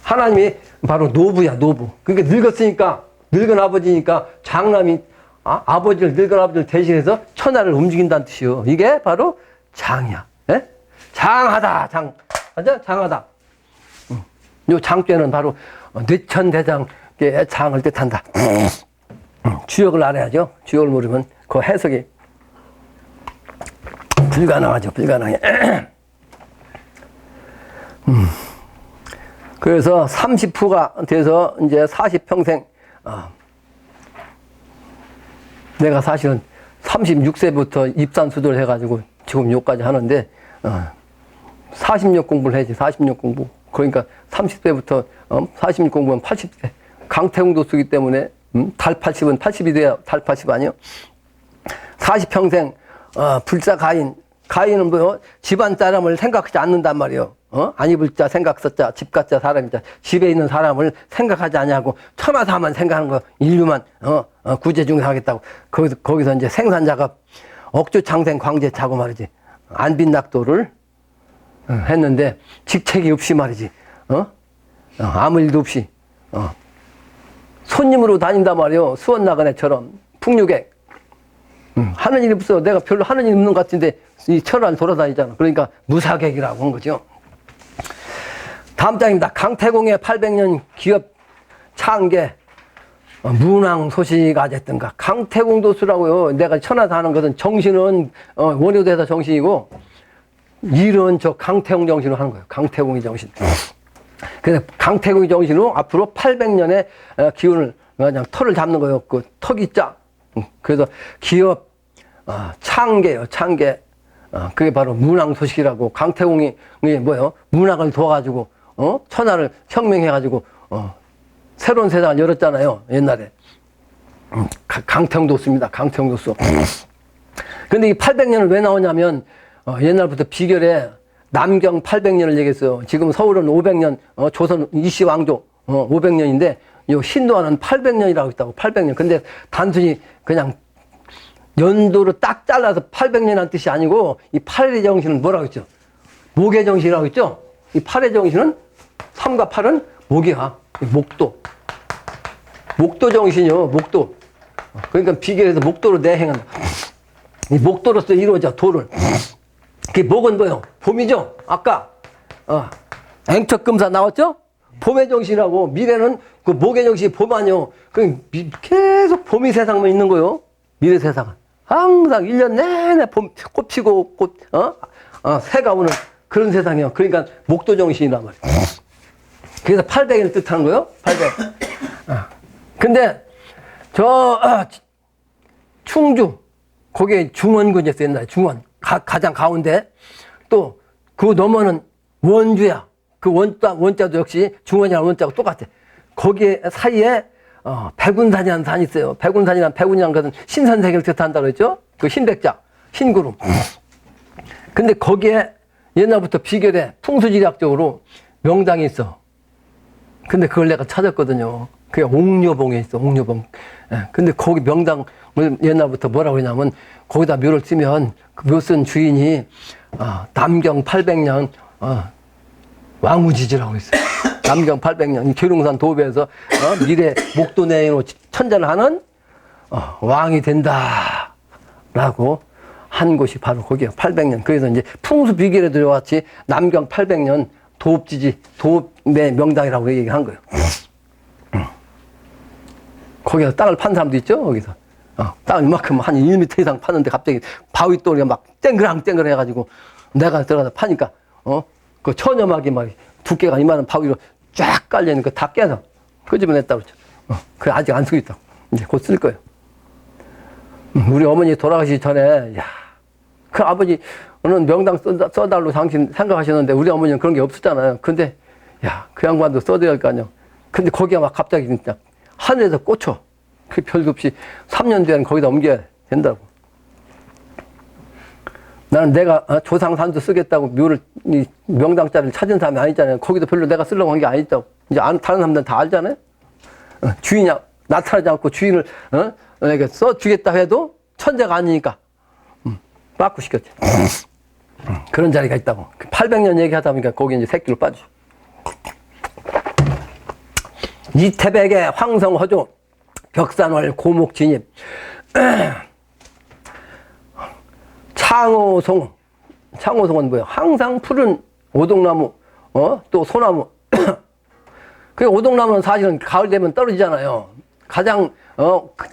하나님이 바로 노부야, 노부. 그러니까 늙었으니까, 늙은 아버지니까 장남이, 늙은 아버지를 대신해서 천하를 움직인다는 뜻이요. 이게 바로 장이야. 예? 장하다, 맞아? 장하다. 요 장죄는 바로 뇌천대장의 장을 뜻한다. 주역을 알아야죠. 주역을 모르면 그 해석이 불가능하죠. 불가능해. 그래서 30후가 돼서 이제 40평생, 내가 사실은 36세부터 입산수도를 해가지고 지금 요까지 하는데, 40년 공부를 해야지, 40년 공부. 그러니까 30세부터 46 공부면 80세. 강태웅도 쓰기 때문에 달 80은 80이 돼야 달 80 아니요? 40평생 불사 가인. 가인은 뭐요? 집안 사람을 생각하지 않는단 말이에요. 안 입을 자 생각 썼자 집 갖자 사람이자 집에 있는 사람을 생각하지 아니하고 천하사만 생각하는 거 인류만 구제중생하겠다고 거기서 이제 생산 작업 억주창생 광제차고 말이지 안빈낙도를 했는데 직책이 없이 말이지 아무 일도 없이 손님으로 다닌단 말이요. 수원나그네처럼 풍류객 하는 일이 없어. 내가 별로 하는 일이 없는 것 같은데 이 철안 돌아다니잖아. 그러니까 무사객이라고 한 거죠. 다음 장입니다. 강태공의 800년 기업 창계 문왕 소식가 됐던가. 강태공도수라고요. 내가 천하에서 하는 것은 정신은 원효대사 정신이고 일은 저 강태공 정신으로 하는 거예요. 강태공의 정신. 그래서 강태공의 정신으로 앞으로 800년의 기운을 그냥 털을 잡는 거예요. 그 턱이 짜. 그래서 기업 창계요. 창계. 그게 바로 문왕 소식이라고. 강태공이 뭐예요? 문학을 도와가지고 천하를 혁명해가지고 새로운 세상을 열었잖아요. 옛날에. 강태공도수입니다. 강태공도수. 근데 이 800년을 왜 나오냐면 옛날부터 비결에 남경 800년을 얘기했어요. 지금 서울은 500년, 조선 이시왕조 500년인데 요 신도하는 800년이라고 있다고. 800년. 근데 단순히 그냥 연도로 딱 잘라서 800년이라는 뜻이 아니고 이 8의 정신은 뭐라고 했죠? 목의 정신이라고 했죠? 이 8의 정신은 3과 8은 목이야. 목도. 목도 정신이요. 목도. 그러니까 비결에서 목도로 내행한다. 이 목도로서 이루어져 도를. 그 목은 뭐예요? 봄이죠? 아까 앵척금사 나왔죠? 봄의 정신이라고. 미래는 그 목의 정신이 봄 아니요. 계속 봄이 세상만 있는 거요. 미래 세상은 항상 1년 내내 꽃 피고 새가 오는 그런 세상이요. 그러니까 목도 정신이란 말이에요. 그래서 800을 뜻하는 거예요. 800. 근데 충주 거기에 중원군이 있어요. 옛날에 중원 가장 가운데. 또 그 너머는 원주야. 그 원자도 역시 중원이랑 원자하고 똑같아. 거기에 사이에 백운산이라는 산이 있어요. 백운이라는 것은 신선세계를 뜻한다고 했죠. 그 흰백자, 흰구름. 근데 거기에 옛날부터 비결에 풍수지리학적으로 명당이 있어. 근데 그걸 내가 찾았거든요. 그게 옥녀봉에 있어. 옥녀봉. 근데 거기 명당을 옛날부터 뭐라고 하냐면 거기다 묘를 쓰면 그 묘 쓴 주인이 남경 800년 왕우지지라고 있어요. 남경 800년 이 계룡산 도배에서 미래 목도 내인으로 천자를 하는 왕이 된다라고 한 곳이 바로 거기에요. 800년. 그래서 이제 풍수 비결에 들어왔지 남경 800년 도읍지지 도읍의 명당이라고 얘기한 거예요. 거기서 땅을 판 사람도 있죠. 거기서 땅을 이만큼 한 1m 이상 파는데 갑자기 바위 돌이 막 땡그랑 해가지고 내가 들어가서 파니까 그 처녀막이 막 두께가 이만한 바위로 쫙 깔려있는 거 다 깨서 끄집어냈다고 그러죠. 그게 아직 안 쓰고 있다고. 이제 곧 쓸 거예요. 우리 어머니 돌아가시기 전에, 그 아버지는 명당 써달라고 당신 생각하셨는데 우리 어머니는 그런 게 없었잖아요. 근데, 그 양반도 써드려야 할 거 아니야. 근데 거기가 막 갑자기 진짜 하늘에서 꽂혀. 그 별도 없이 3년 뒤에는 거기다 옮겨야 된다고. 나는 내가 조상 산수 쓰겠다고 묘를, 이 명당자를 찾은 사람이 아니잖아요. 거기도 별로 내가 쓰려고 한 게 아니다고. 이제 다른 사람들은 다 알잖아요. 주인이 나타나지 않고 주인을, 내가 써주겠다 해도 천재가 아니니까, 빠꾸 시켰지. 그런 자리가 있다고. 800년 얘기하다 보니까 거기 이제 새끼로 빠지죠. 이태백의 황성허조, 벽산월 고목 진입. 창호송은 뭐예요? 항상 푸른 오동나무, 또 소나무. 그 오동나무는 사실은 가을 되면 떨어지잖아요. 가장,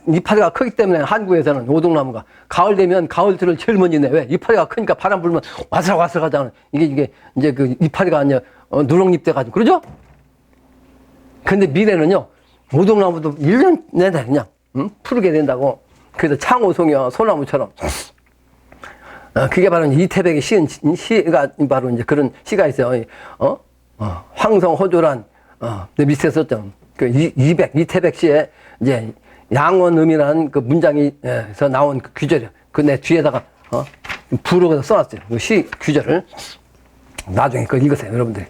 이파리가 크기 때문에 한국에서는 오동나무가. 가을 되면 가을들을 제일 먼저 내. 왜? 이파리가 크니까 바람 불면 와슬와슬 하잖아요. 이게, 이제 그 이파리가 아니라, 누렁잎 돼가지고. 그러죠? 근데 미래는요, 오동나무도 1년 내내 그냥, 푸르게 된다고. 그래서 창호송이야, 소나무처럼. 그게 바로 이태백의 시가 바로 이제 그런 시가 있어요. 황성호조란, 내 밑에 썼죠. 그 이태백 시에 이제 양원음이라는 그 문장에서 나온 그 규절이에요. 그 내 뒤에다가, 부르고서 써놨어요. 그 시 규절을. 나중에 그걸 읽으세요, 여러분들이.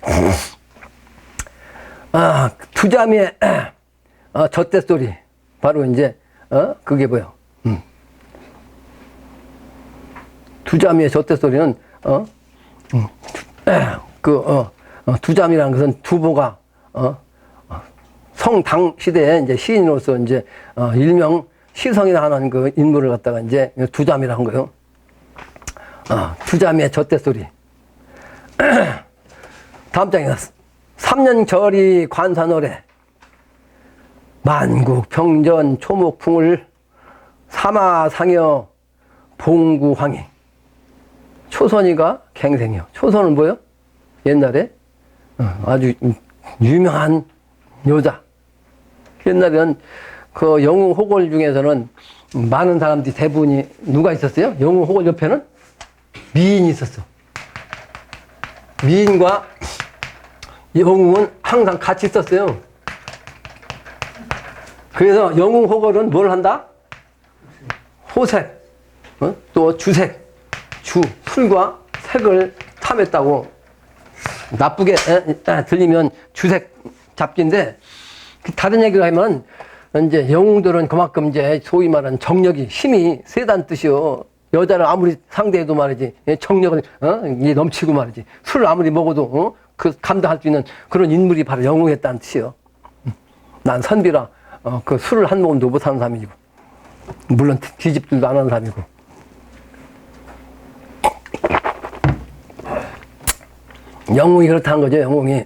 두자미의 젖대소리. 바로 이제, 그게 뭐요? 두자미의 젖대소리는, 두자미라는 것은 두보가, 성당 시대에 이제 시인으로서 이제, 일명 시성이라 하는 그 인물을 갖다가 이제 두자미라 한 거예요. 두자미의 젖대소리. 다음 장에 나왔어. 3년 절이 관사노래. 만국 평전 초목풍을 사마상여 봉구황이. 초선이가 갱생이요. 초선은 뭐요? 옛날에 아주 유명한 여자. 옛날에는 그 영웅 호골 중에서는 많은 사람들이 대부분이 누가 있었어요? 영웅 호골 옆에는 미인이 있었어. 미인과 영웅은 항상 같이 있었어요. 그래서 영웅 호골은 뭘 한다? 호색, 또 주색, 술과 색을 탐했다고. 나쁘게 들리면 주색 잡기인데, 다른 얘기를 하면 이제 영웅들은 그만큼 이제 소위 말하는 정력이, 힘이 세다는 뜻이요. 여자를 아무리 상대해도 말이지, 정력을 이게 넘치고 말이지, 술을 아무리 먹어도 그 감당할 수 있는 그런 인물이 바로 영웅이었다는 뜻이요. 난 선비라 그 술을 한 모금도 못 하는 사람이고, 물론 뒤집들도 안 하는 사람이고. 영웅이 그렇다는 거죠, 영웅이.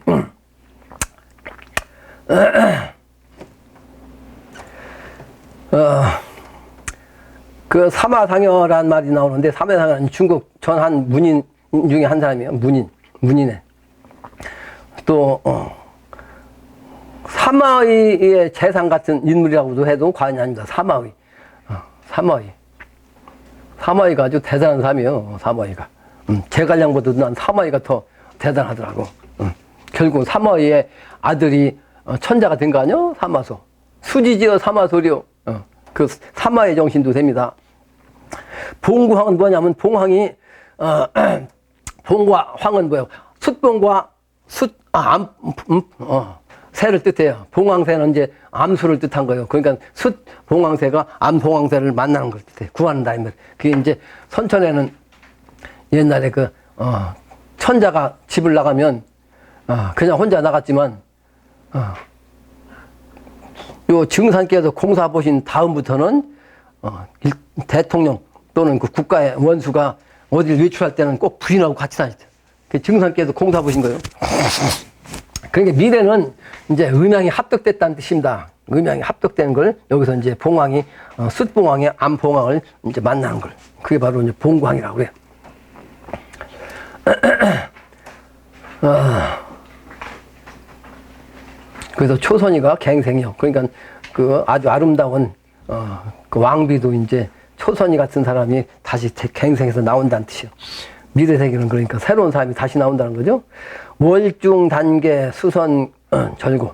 그 사마상여라는 말이 나오는데, 사마상여는 중국 전 한 문인 중에 한 사람이에요. 문인에. 또, 사마의의 재상 같은 인물이라고도 해도 과언이 아닙니다. 사마의. 사마의가 아주 대단한 사람이에요, 사마의가. 제갈량보다도 난 사마의가 더 대단하더라고. 결국 사마의의 아들이 천자가 된 거 아니요? 사마소. 수지지어 사마소리요. 그 사마의 정신도 됩니다. 봉구황은 뭐냐면, 봉황이, 봉과 황은 뭐예요? 숫봉과 새를 뜻해요. 봉황새는 이제 암수를 뜻한 거예요. 그러니까 숫봉황새가 암봉황새를 만나는 걸 뜻해요. 구한다, 이 말. 그게 이제 선천에는 옛날에 천자가 집을 나가면, 그냥 혼자 나갔지만, 요 증산께서 공사 보신 다음부터는 대통령 또는 그 국가의 원수가 어디를 외출할 때는 꼭 부인하고 같이 다녔죠. 그 증산께서 공사 보신 거예요. 그러니까 미래는 이제 음양이 합덕됐다는 뜻입니다. 음양이 합덕되는 걸 여기서 이제 봉황이 숫봉황이 암봉황을 이제 만나는 걸, 그게 바로 이제 봉구황이라고 그래요. 그래서 초선이가 갱생이요. 그러니까 그 아주 아름다운 그 왕비도 이제 초선이 같은 사람이 다시 갱생해서 나온다는 뜻이요. 미래 세계는 그러니까 새로운 사람이 다시 나온다는 거죠. 월중 단계 수선 절고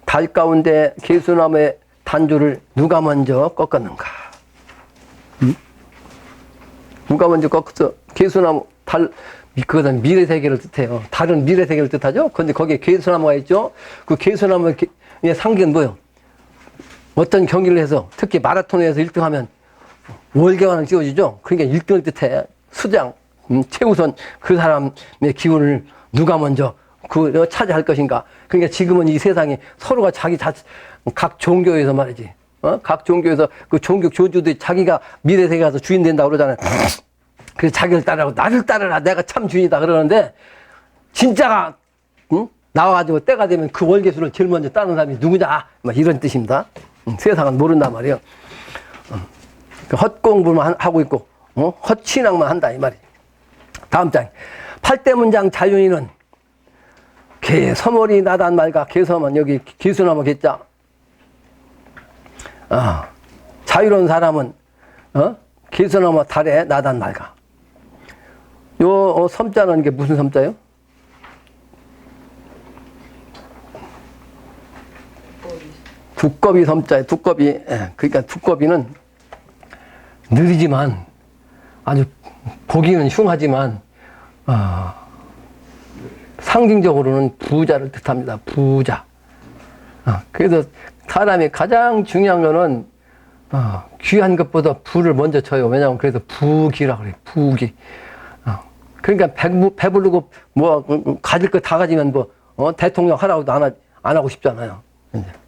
달 가운데 개수나무의 단주를 누가 먼저 꺾었는가? 누가 먼저 꺾었어? 개수나무 달, 그것은 미래 세계를 뜻해요. 달은 미래 세계를 뜻하죠. 그런데 거기에 개수나무가 있죠. 그 개수나무의 상기는 뭐예요? 어떤 경기를 해서, 특히 마라톤에서 1등하면 월계관을 띄워주죠. 그러니까 1등을 뜻해. 수장, 최우선 그 사람의 기운을 누가 먼저 차지할 것인가. 그러니까 지금은 이 세상에 서로가 각 종교에서 말이지. 각 종교에서 그 종교 교주들이 자기가 미래 세계 가서 주인 된다고 그러잖아요. 그래서 자기를 따르라고, 나를 따르라, 내가 참 주인이다 그러는데, 진짜가 나와가지고 때가 되면 그 월계수를 제일 먼저 따는 사람이 누구냐, 막 이런 뜻입니다. 세상은 모른단 말이에요. 헛공부만 하고 있고 헛신앙만 한다 이 말이에요. 다음 장. 팔대문장 자윤이는 개 서머리 나단 말과 개서만, 여기 개수나무 개자. 자유로운 사람은 개수나무 달에 나단 말과. 요 섬자는 게 무슨 섬자예요? 두꺼비 섬자예요. 두꺼비. 그러니까 두꺼비는 느리지만, 아주 보기는 흉하지만 상징적으로는 부자를 뜻합니다. 부자. 그래서 사람이 가장 중요한 거는 귀한 것보다 부를 먼저 쳐요. 왜냐하면 그래서 부귀라 그래요. 부귀. 그러니까 배부르고 뭐 가질 거 다 가지면 뭐 대통령 하라고도 안 하고 싶잖아요.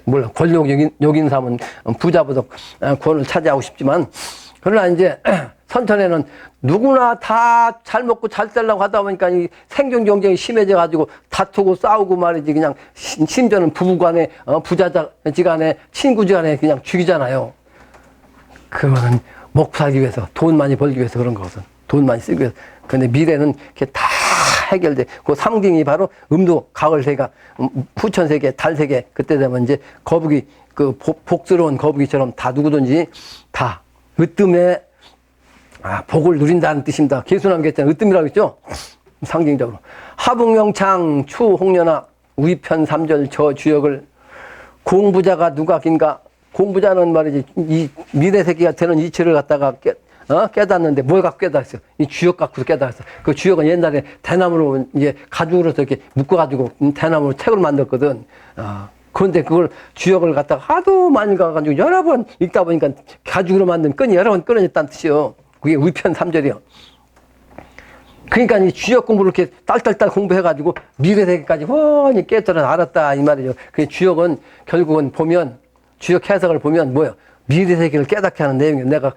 물론 권력 여긴 사람은 부자보다 권을 차지하고 싶지만, 그러나 이제 선천에는 누구나 다 잘 먹고 잘 살려고 하다 보니까 이 생존 경쟁이 심해져 가지고 다투고 싸우고 말이지. 그냥 심지어는 부부간에 부자지간에 친구지간에 그냥 죽이잖아요. 그거는 먹고 살기 위해서, 돈 많이 벌기 위해서 그런 거거든. 돈 많이 쓰기 위해서. 근데 미래는 그게 다 해결돼. 그 상징이 바로 음도, 가을 세계, 후천 세계, 달 세계. 그때 되면 이제 거북이, 그 복스러운 거북이처럼 다 누구든지 다 으뜸에 복을 누린다는 뜻입니다. 개수남 했잖아요. 으뜸이라고 했죠? 상징적으로. 하북명창, 추홍련아, 위편 3절 저 주역을 공부자가 누가 긴가? 공부자는 말이지, 이 미래 세계가 되는 이치를 갖다가 깨닫는데 뭘 갖고 깨달았어요? 이 주역 갖고 깨달았어. 그 주역은 옛날에 대나무로 이제 가죽으로서 이렇게 묶어가지고 대나무로 책을 만들었거든. 그런데 그걸 주역을 갖다가 하도 많이 가가지고 여러 번 읽다 보니까 가죽으로 만든 끈이 여러 번 끊어졌다는 뜻이요. 그게 위편 3절이요. 그러니까 이 주역 공부를 이렇게 딸딸딸 공부해가지고 미래 세계까지 훤히 깨달아 알았다 이 말이죠. 그 주역은 결국은 보면, 주역 해석을 보면 뭐예요? 미래 세계를 깨닫게 하는 내용이에요. 내가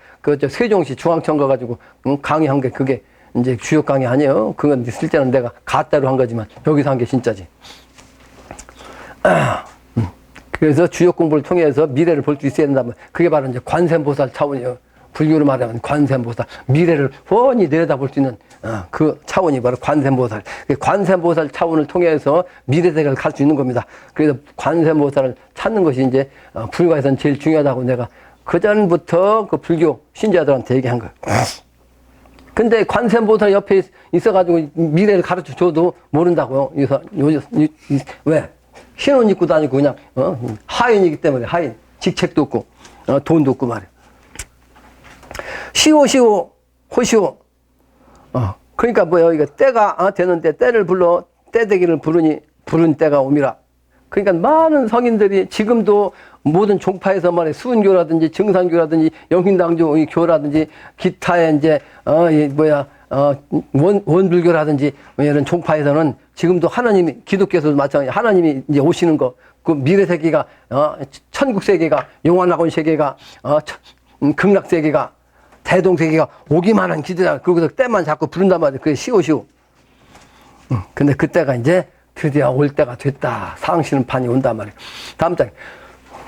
세종시 중앙청 가가지고 강의한 게 그게 이제 주역 강의 아니에요. 그건 실제는 내가 가짜로 한 거지만 여기서 한 게 진짜지. 그래서 주역 공부를 통해서 미래를 볼 수 있어야 된다면 그게 바로 이제 관세음보살 차원이에요. 불교로 말하면 관세음보살, 미래를 훤히 내려다볼 수 있는 그 차원이 바로 관세음보살. 관세음보살 차원을 통해서 미래 세계를 갈 수 있는 겁니다. 그래서 관세음보살을 찾는 것이 이제 불가에서는 제일 중요하다고 내가 그전부터 그 불교 신자들한테 얘기한 거예요. 근데 관세음보살 옆에 있어가지고 미래를 가르쳐 줘도 모른다고요. 왜? 신혼 입고 다니고 그냥 하인이기 때문에. 하인, 직책도 없고 돈도 없고 말이에요. 시오 호시오. 그러니까 뭐예요? 이거 때가 되는데 때를 불러 때되기를 부른 때가 오미라. 그러니까 많은 성인들이 지금도 모든 종파에서 말해 수은교라든지 증산교라든지 영신당교 교라든지 기타의 이제 원불교라든지 이런 종파에서는 지금도 하나님이, 기독교에서도 마찬가지, 하나님이 이제 오시는 거, 그 미래 세계가 천국 세계가, 용화낙원 세계가 극락 세계가, 대동 세계가 오기만 한 기대다. 거기서 때만 자꾸 부른단 말이에요. 그게 시오시오. 근데 그때가 이제 드디어 올 때가 됐다. 상시는 판이 온단 말이에요. 다음 장에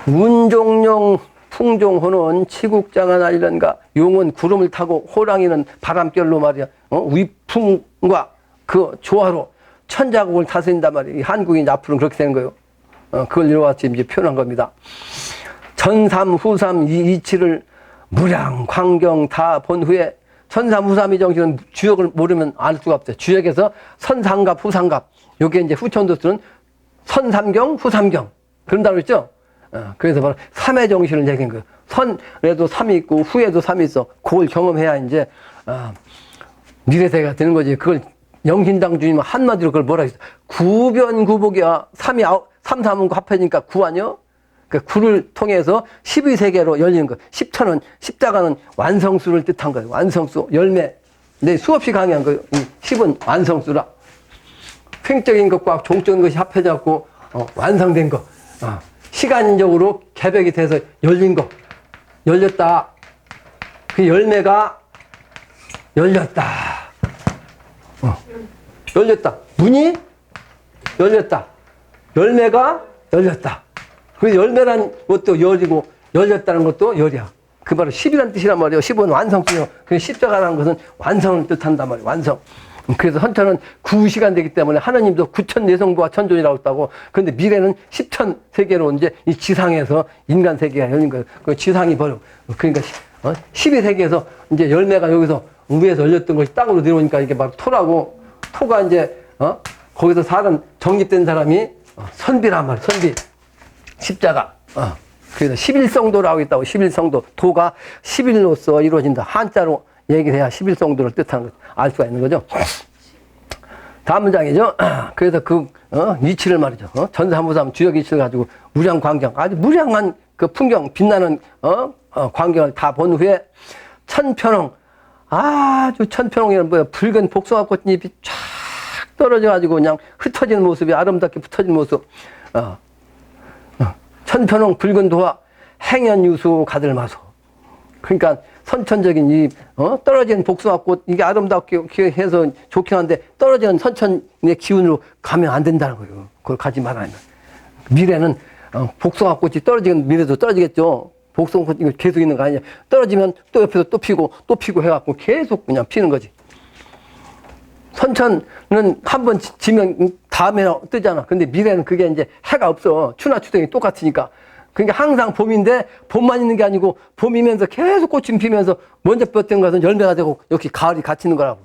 운종용 풍종호는 치국장한 알련가. 용은 구름을 타고 호랑이는 바람결로 말이야. 위풍과 그 조화로 천자국을 다스린단 말이에요. 한국이 이제 앞으로는 그렇게 되는 거예요. 그걸 이렇게 이제 표현한 겁니다. 전삼 후삼 이치를 무량 광경 다 본 후에, 천삼후삼이 정신은 주역을 모르면 알 수가 없어요. 주역에서 선삼갑 후삼갑, 요게 이제 후천도 쓰는 선삼경 후삼경 그런다고 그랬죠. 그래서 바로 삼의 정신을 얘기한 거예요. 선에도 삼이 있고 후에도 삼이 있어. 그걸 경험해야 이제 미래세계가 되는 거지. 그걸 영신당 주님은 한마디로 그걸 뭐라 했어? 구변구복이야. 삼삼은 합해니까 구 아니요? 그 구를 통해서 12세계로 열리는 거. 십천은, 십자가는 완성수를 뜻한 거예요. 완성수, 열매. 내 수없이 강의한 거예요. 이 10은 완성수라. 횡적인 것과 종적인 것이 합해져갖고 완성된 거. 시간적으로 개벽이 돼서 열린 거. 열렸다. 그 열매가 열렸다. 열렸다. 문이 열렸다. 열매가 열렸다. 그 열매란 것도 열이고 열렸다는 것도 열이야. 그 바로 10이라는 뜻이란 말이에요. 10은 완성수요. 그 십자가라는 것은 완성을 뜻한단 말이에요. 완성. 그래서 헌터는 9시간 되기 때문에 하나님도 9천 내성부와 천존이라고 했다고. 그런데 미래는 10천 세계로 이제 이 지상에서 인간 세계가 열린 거예요. 그 지상이 바로 그러니까 12세계에서 이제 열매가 여기서 위에서 열렸던 것이 땅으로 내려오니까 이게 바로 토라고. 토가 이제 거기서 사람 정립된 사람이 선비란 말이에요. 선비. 십자가. 그래서 11성도라고 있다고. 11성도. 도가 11로서 이루어진다. 한자로 얘기를 해야 11성도를 뜻하는 걸 알 수가 있는 거죠. 다음 문장이죠. 그래서 위치를 말이죠. 전사무삼 주역 위치를 가지고 무량광경, 아주 무량한 그 풍경, 빛나는, 광경을 다 본 후에 천편홍, 아주 천편홍이란 뭐야, 붉은 복숭아 꽃잎이 쫙 떨어져가지고 그냥 흩어지는 모습이 아름답게 흩어지는 모습. 천편홍 붉은 도화, 행연유수 가들마소. 그러니까 선천적인 이 떨어지는 복숭아꽃 이게 아름답게 해서 좋긴 한데 떨어지는 선천의 기운으로 가면 안 된다는 거예요. 그걸 가지 말아야 돼. 미래는 복숭아꽃이 떨어지는 미래도 떨어지겠죠. 복숭아꽃이 계속 있는 거 아니냐. 떨어지면 또 옆에서 또 피고 해갖고 계속 그냥 피는 거지. 선천은 한 번 지면 다음에 뜨잖아. 근데 미래는 그게 이제 해가 없어. 추나 추동이 똑같으니까. 그러니까 항상 봄인데 봄만 있는 게 아니고 봄이면서 계속 꽃이 피면서 먼저 폈던 것은 열매가 되고 역시 가을이 같이 있는 거라고.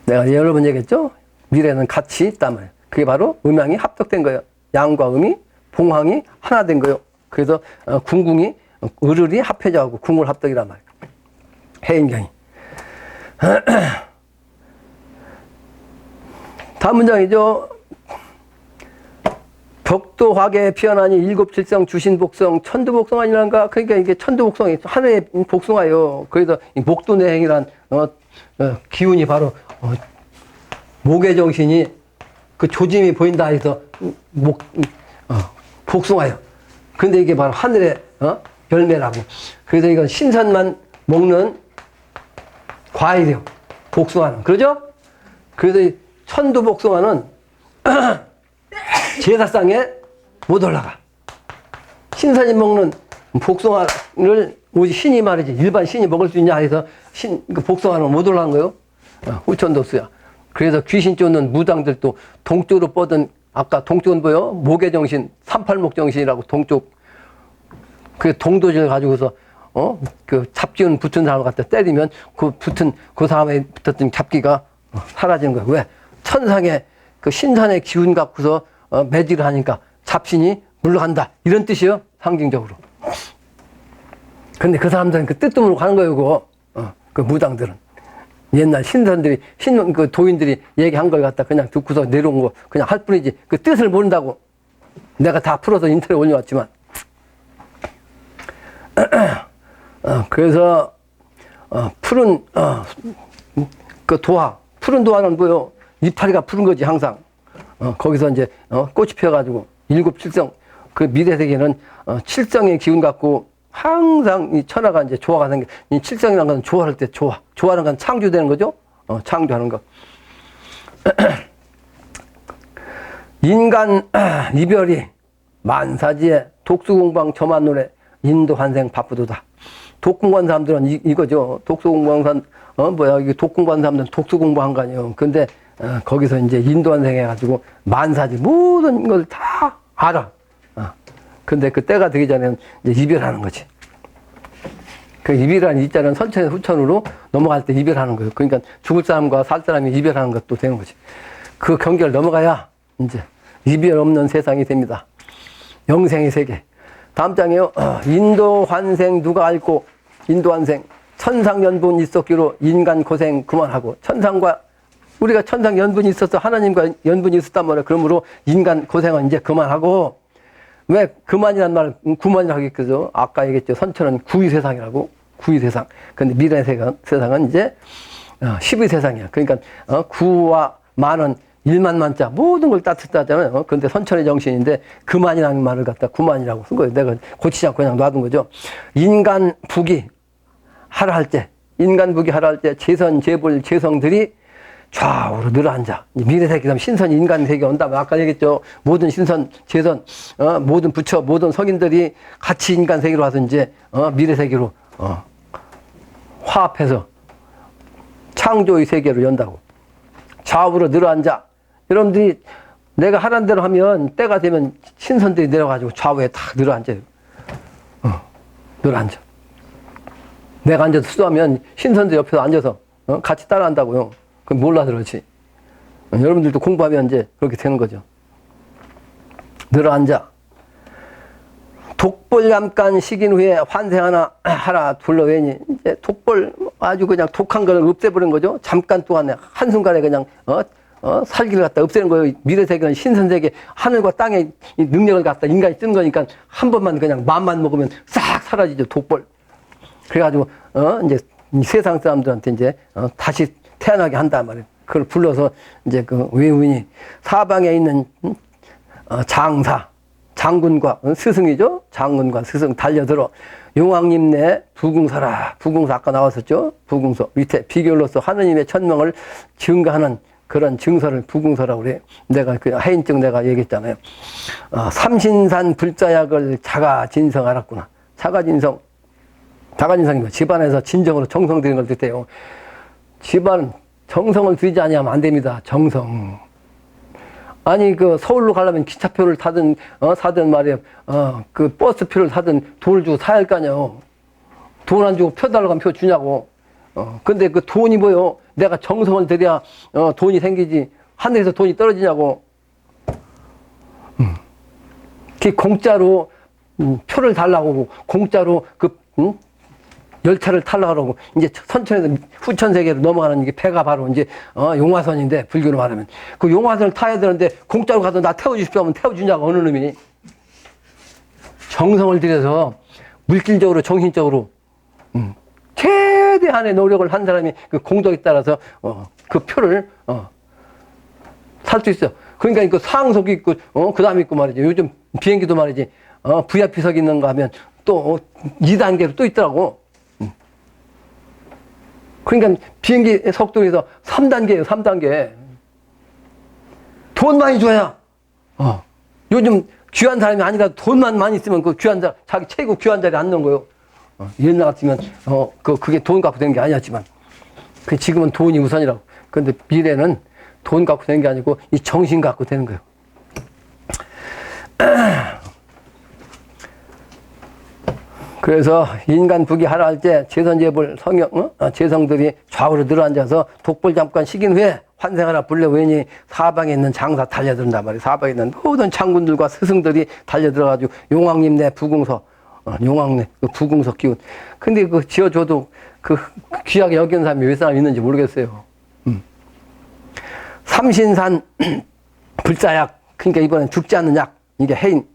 내가 여러 번 얘기했죠. 미래는 같이 있단 말이에요. 그게 바로 음양이 합덕된 거예요. 양과 음이 봉황이 하나 된 거예요. 그래서 궁궁이 을을이 합해져가고 궁을 합덕이란 말이에요. 해인경이. 다음 문장이죠. 벽도화계 피어나니 일곱칠성 주신복성 천두복성아니란가. 그러니까 이게 천두복성이 하늘의 복숭아예요. 그래서 이 목도내행이란 기운이 바로 목의 정신이 그 조짐이 보인다 해서 복숭아예요. 근데 이게 바로 하늘의 열매라고. 그래서 이건 신선만 먹는 과일이요. 복숭아는. 그러죠? 그래서 이 천두복숭아는 제사상에 못 올라가. 신선이 먹는 복숭아를 오직 신이 말이지 일반 신이 먹을 수 있냐 해서 그 복숭아는 못 올라간 거예요. 후천도수야. 그래서 귀신 쫓는 무당들도 동쪽으로 뻗은 아까 동쪽은 뭐요? 목의 정신, 38목 정신이라고 동쪽 그 동도질 가지고서 그 잡지운 붙은 사람을 갖다 때리면 그 사람에 붙었던 잡기가 사라지는 거예요. 왜? 천상의 그 신선의 기운 갖고서 매질을 하니까 잡신이 물러간다. 이런 뜻이에요. 상징적으로. 근데 그 사람들은 그 뜻도 가는 거예요. 그거. 그 무당들은. 옛날 신선들이, 그 도인들이 얘기한 걸 갖다 그냥 듣고서 내려온 거 그냥 할 뿐이지. 그 뜻을 모른다고. 내가 다 풀어서 인터넷에 올려왔지만. 그래서, 푸른, 그 도화. 푸른 도화는 뭐요? 이파리가 푸른 거지, 항상. 거기서 이제, 꽃이 피어가지고, 일곱칠성, 그 미래세계는, 칠성의 기운 갖고, 항상 이 천하가 이제 조화가 생겨. 이 칠성이라는 건 조화할 때 조화. 조화라는 건 창조되는 거죠? 창조하는 거. 인간 이별이 만사지에 독수공방 저만 노래, 인도 환생 바쁘도다. 독공관 사람들은 이거죠. 독수공방 이게 독공관 사람들은 독수 공부한 거 아니에요. 근데, 거기서 이제 인도 환생 해가지고 만사지 모든 걸 다 알아. 근데 그 때가 되기 전에는 이제 이별하는 거지. 그 이별하는 이자는 선천에서 후천으로 넘어갈 때 이별하는 거예요. 그러니까 죽을 사람과 살 사람이 이별하는 것도 되는 거지. 그 경계를 넘어가야 이제 이별 없는 세상이 됩니다. 영생의 세계. 다음 장이에요. 인도 환생 누가 알고, 인도 환생. 천상연분 있었기로 인간 고생 그만하고. 천상과 우리가 천상 연분이 있어서 하나님과 연분이 있었단 말이에요. 그러므로 인간 고생은 이제 그만하고. 왜 그만이란 말, 구만이라고 하겠죠. 아까 얘기했죠. 선천은 구의 세상이라고. 구의 세상. 근데 미래 세상은 이제 10의 세상이야. 그러니까 구와 만은 1만 만자 모든 걸 따뜻하잖아요. 근데 선천의 정신인데 그만이라는 말을 갖다 구만이라고 쓴 거예요. 내가 고치지 않고 그냥 놔둔 거죠. 인간 북이 하라 할 때, 재선, 재볼, 재성들이 좌우로 늘어앉아. 미래 세계면 신선 인간 세계 온다면 아까 얘기했죠. 모든 신선, 재선, 모든 부처, 모든 성인들이 같이 인간 세계로 와서 이제 미래 세계로 화합해서 창조의 세계로 연다고. 좌우로 늘어앉아. 여러분들이 내가 하라는 대로 하면 때가 되면 신선들이 내려가지고 좌우에 탁 늘어앉아요. 늘어앉아. 내가 앉아서 수도하면 신선들 옆에서 앉아서 같이 따라한다고요. 그건 몰라서 그렇지. 여러분들도 공부하면 이제 그렇게 되는 거죠. 늘어앉아. 독볼 잠깐 식인 후에 환생하나 하라 불러외니 이제 독볼 아주 그냥 독한 걸 없애버린 거죠. 잠깐 동안에 한순간에 그냥 살기를 갖다 없애는 거예요. 미래세계는 신선세계 하늘과 땅의 능력을 갖다 인간이 쓰는 거니까 한 번만 그냥 마음만 먹으면 싹 사라지죠. 독볼. 그래가지고 이제 세상 사람들한테 이제 다시 태어나게 한단 말이에요. 그걸 불러서 이제 그 외우니 사방에 있는 장사 장군과 스승이죠. 장군과 스승 달려들어 용왕님 내 부궁서라. 부궁서 아까 나왔었죠. 부궁서 밑에 비결로서 하느님의 천명을 증거하는 그런 증서를 부궁서라고 그래. 내가 그 해인증 내가 얘기했잖아요. 삼신산 불자약을 자가진성 알았구나. 자가진성이 뭐 집안에서 진정으로 정성 들이는 걸 뜻해요. 집안 정성을 들이지 아니하면 안 됩니다. 정성. 아니 그 서울로 가려면 기차표를 타든 사든 말이에요. 그 버스표를 사든 돈을 주고 사야 할 거 아니에요. 돈 안 주고 표 달라고 하면 표 주냐고. 근데 그 돈이 뭐요? 내가 정성을 들여야 돈이 생기지. 하늘에서 돈이 떨어지냐고. 그 공짜로 표를 달라고 공짜로 그 열차를 타려고 그러고 이제 선천에서 후천세계로 넘어가는 이게 배가 바로 이제 용화선인데 불교로 말하면 그 용화선을 타야 되는데 공짜로 가서 나 태워주십시오 하면 태워주냐고 어느 놈이. 정성을 들여서 물질적으로 정신적으로 최대한의 노력을 한 사람이 그 공덕에 따라서 그 표를 살 수 있어. 그러니까 그 상석이 있고 그 다음에 있고 말이지. 요즘 비행기도 말이지 VIP석 있는가 하면 또 2단계로 또 있더라고. 그러니까 비행기 속도에서 3단계예요. 3단계. 돈 많이 줘야 요즘 귀한 사람이 아니라 돈만 많이 있으면 그 귀한 자기 최고 귀한 자리에 앉는 거예요. 옛날 같으면 그게 돈 갖고 되는 게 아니었지만 그 지금은 돈이 우선이라고. 그런데 미래는 돈 갖고 되는 게 아니고 이 정신 갖고 되는 거예요. 그래서 인간 북이 하라 할 때 제선제볼 제성들이 좌우로 늘어앉아서 독볼 잠깐 식인 후에 환생하라 불려 왜니 사방에 있는 장사 달려든단 말이에요. 사방에 있는 모든 장군들과 스승들이 달려들어가지고 용왕님 내 부궁서 용왕네 그 부궁서 기운. 근데 그 지어줘도 그 귀하게 여기는 사람이 몇 사람 있는지 모르겠어요. 삼신산 불자약 그러니까 이번엔 죽지 않는 약 이게 해인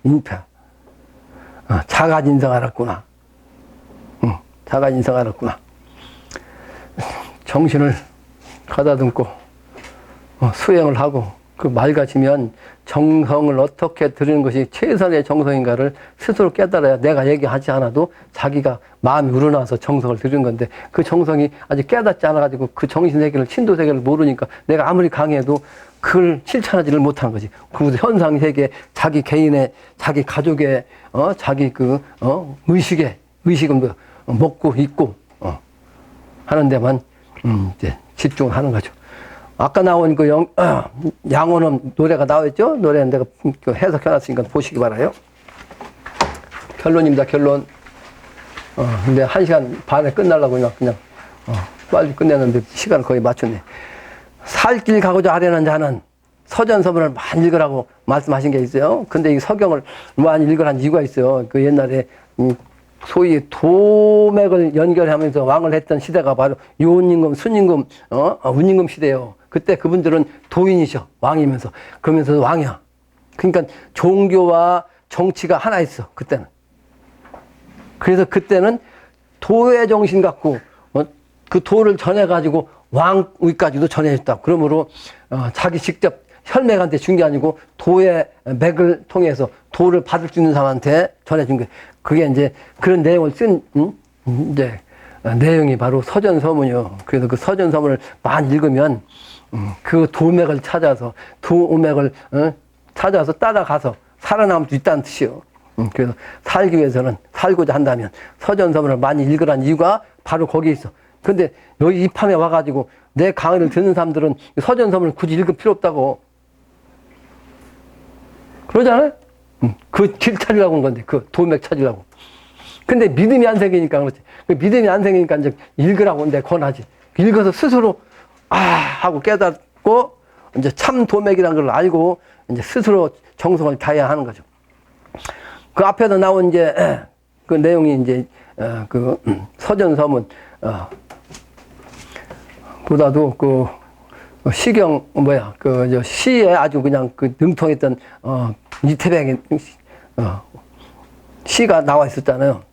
인파. 자가진성 알았구나. 자가진성 알았구나. 정신을 가다듬고 수행을 하고 그 맑아지면 정성을 어떻게 들이는 것이 최선의 정성인가를 스스로 깨달아야 내가 얘기하지 않아도 자기가 마음이 우러나와서 정성을 들인 건데 그 정성이 아직 깨닫지 않아가지고 그 정신세계를 신도세계를 모르니까 내가 아무리 강해도 그걸 실천하지를 못하는 거지. 그 현상세계 자기 개인의 자기 가족의 자기 그 의식은 먹고 입고 하는 데만 이제 집중을 하는 거죠. 아까 나온 그 양원음 노래가 나왔죠? 노래는 내가 해석해놨으니까 보시기 바라요. 결론입니다, 결론. 근데 1시간 반에 끝나려고 그냥 빨리 끝내는데 시간 거의 맞췄네. 살 길 가고자 하려는 자는 서전서문을 많이 읽으라고 말씀하신 게 있어요. 근데 이 서경을 많이 읽으라는 이유가 있어요. 그 옛날에 소위 도맥을 연결하면서 왕을 했던 시대가 바로 요원임금, 순임금, 운임금 시대예요. 그때 그분들은 도인이셔. 왕이면서. 그러면서 왕이야. 그러니까 종교와 정치가 하나 있어. 그때는. 그래서 그때는 도의 정신 갖고 그 도를 전해가지고 왕위까지도 전해줬다. 그러므로 자기 직접 혈맥한테 준 게 아니고 도의 맥을 통해서 도를 받을 수 있는 사람한테 전해준 게 그게 이제 그런 내용을 쓴 이제 내용이 바로 서전서문이요. 그래서 그 서전서문을 많이 읽으면 그 도맥을 찾아서 도맥을 찾아서 따라가서 살아남을 수 있다는 뜻이요. 그래서 살기 위해서는 살고자 한다면 서전서문을 많이 읽으라는 이유가 바로 거기에 있어. 근데 여기 이 밤에 와가지고 내 강의를 듣는 사람들은 서전서문을 굳이 읽을 필요 없다고 그러잖아요. 그 길 찾으려고 한 건데 그 도맥 찾으려고. 근데 믿음이 안 생기니까 그렇지. 그 믿음이 안 생기니까 이제 읽으라고 내가 권하지. 읽어서 스스로 하고 깨닫고 이제 참 도맥이라는 걸 알고 이제 스스로 정성을 다해야 하는 거죠. 그 앞에서 나온 이제 그 내용이 이제 그 서전 서문 보다도 그 시경 뭐야 그 저 시에 아주 그냥 그 능통했던 이태백의 시가 나와 있었잖아요.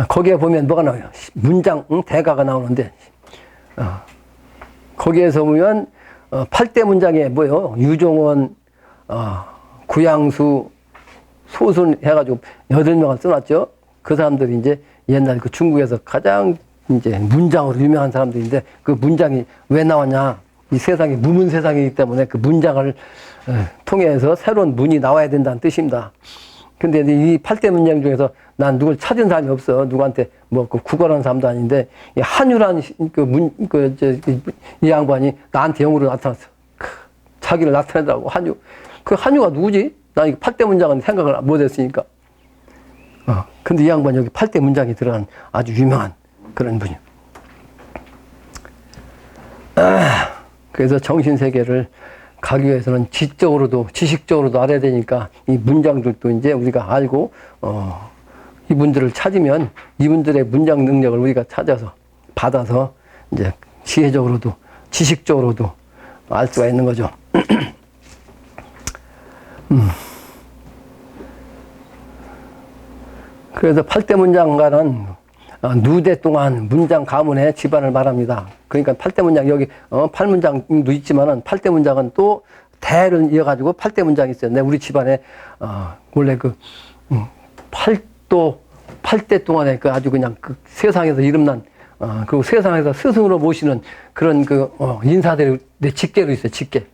거기에 보면 뭐가 나와요? 문장 대가가 나오는데 거기에서 보면 8대 문장에 뭐요? 유종원, 구양수, 소순 해가지고 8명을 써놨죠. 그 사람들이 이제 옛날 그 중국에서 가장 이제 문장으로 유명한 사람들인데 그 문장이 왜 나왔냐? 이 세상이 무문 세상이기 때문에 그 문장을 통해서 새로운 문이 나와야 된다는 뜻입니다. 근데 이 8대 문장 중에서 난 누굴 찾은 사람이 없어. 누구한테 뭐 그 구걸한 사람도 아닌데 이 한유란 이 양반이 나한테 영으로 나타났어. 자기를 나타내더라고. 한유. 그 한유가 누구지? 난 이 8대 문장은 생각을 못 했으니까. 근데 이 양반 여기 8대 문장이 들어간 아주 유명한 그런 분이에요. 그래서 정신세계를 가기 위해서는 지적으로도 지식적으로도 알아야 되니까 이 문장들도 이제 우리가 알고 이분들을 찾으면 이분들의 문장 능력을 우리가 찾아서 받아서 이제 지혜적으로도 지식적으로도 알 수가 있는 거죠. 그래서 8대 문장가는 누대 동안 문장 가문의 집안을 말합니다. 그러니까 8대 문장 여기 8문장도 있지만은 8대 문장은 또 대를 이어가지고 8대 문장이 있어요. 내 우리 집안에 원래 그 8대 동안에 그 아주 그냥 그 세상에서 이름난 그리고 세상에서 스승으로 모시는 그런 그 인사들이 내 직계로 있어요. 직계.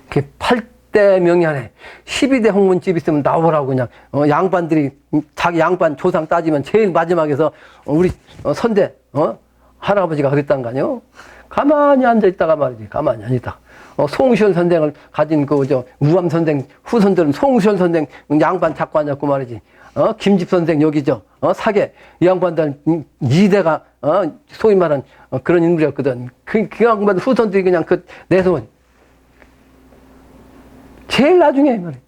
그 8대 명현에 12대 홍문집 있으면 나오라고 그냥 양반들이 자기 양반 조상 따지면 제일 마지막에서 우리 선대 할아버지가 그랬단 거 아니요? 가만히 앉아있다가 말이지. 가만히 앉아있다가 송시열 선생을 가진 그 우암 선생 후손들은 송시열 선생 양반 잡고 앉았고 말이지. 김집 선생 여기죠. 사계 이 양반들 2대가 소위 말한 그런 인물이었거든. 그 양반 후손들이 그냥 그 내손 제일 나중에 말이야.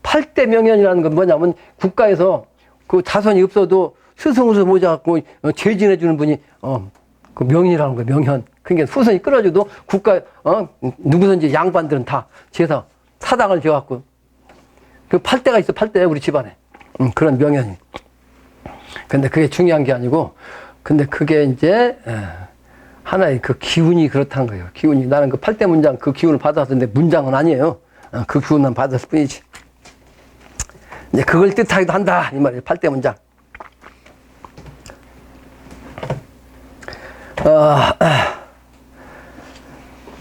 8대 명현이라는 건 뭐냐면 국가에서 그 자손이 없어도 스승으로 모셔갖고 제진해주는 분이 그 명인이라는 거예요. 명현. 그러니까 후손이 끌어줘도 국가 누구든지 양반들은 다 제사 사당을 지어갖고 그 8대가 있어. 8대 우리 집안에 그런 명현이. 근데 그게 중요한 게 아니고 근데 그게 이제 하나의 그 기운이 그렇다는 거예요. 기운이 나는 그 8대 문장 그 기운을 받았는데 문장은 아니에요. 그 기운만 받았을 뿐이지. 이제 그걸 뜻하기도 한다 이 말이에요. 8대 문장.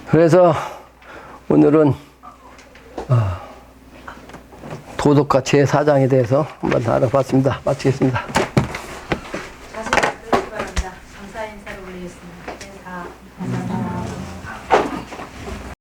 그래서 오늘은 도덕과 제4장에 대해서 한번 알아봤습니다. 마치겠습니다. 자세히 들으시기 바랍니다. 감사 인사를 올리겠습니다. 제4.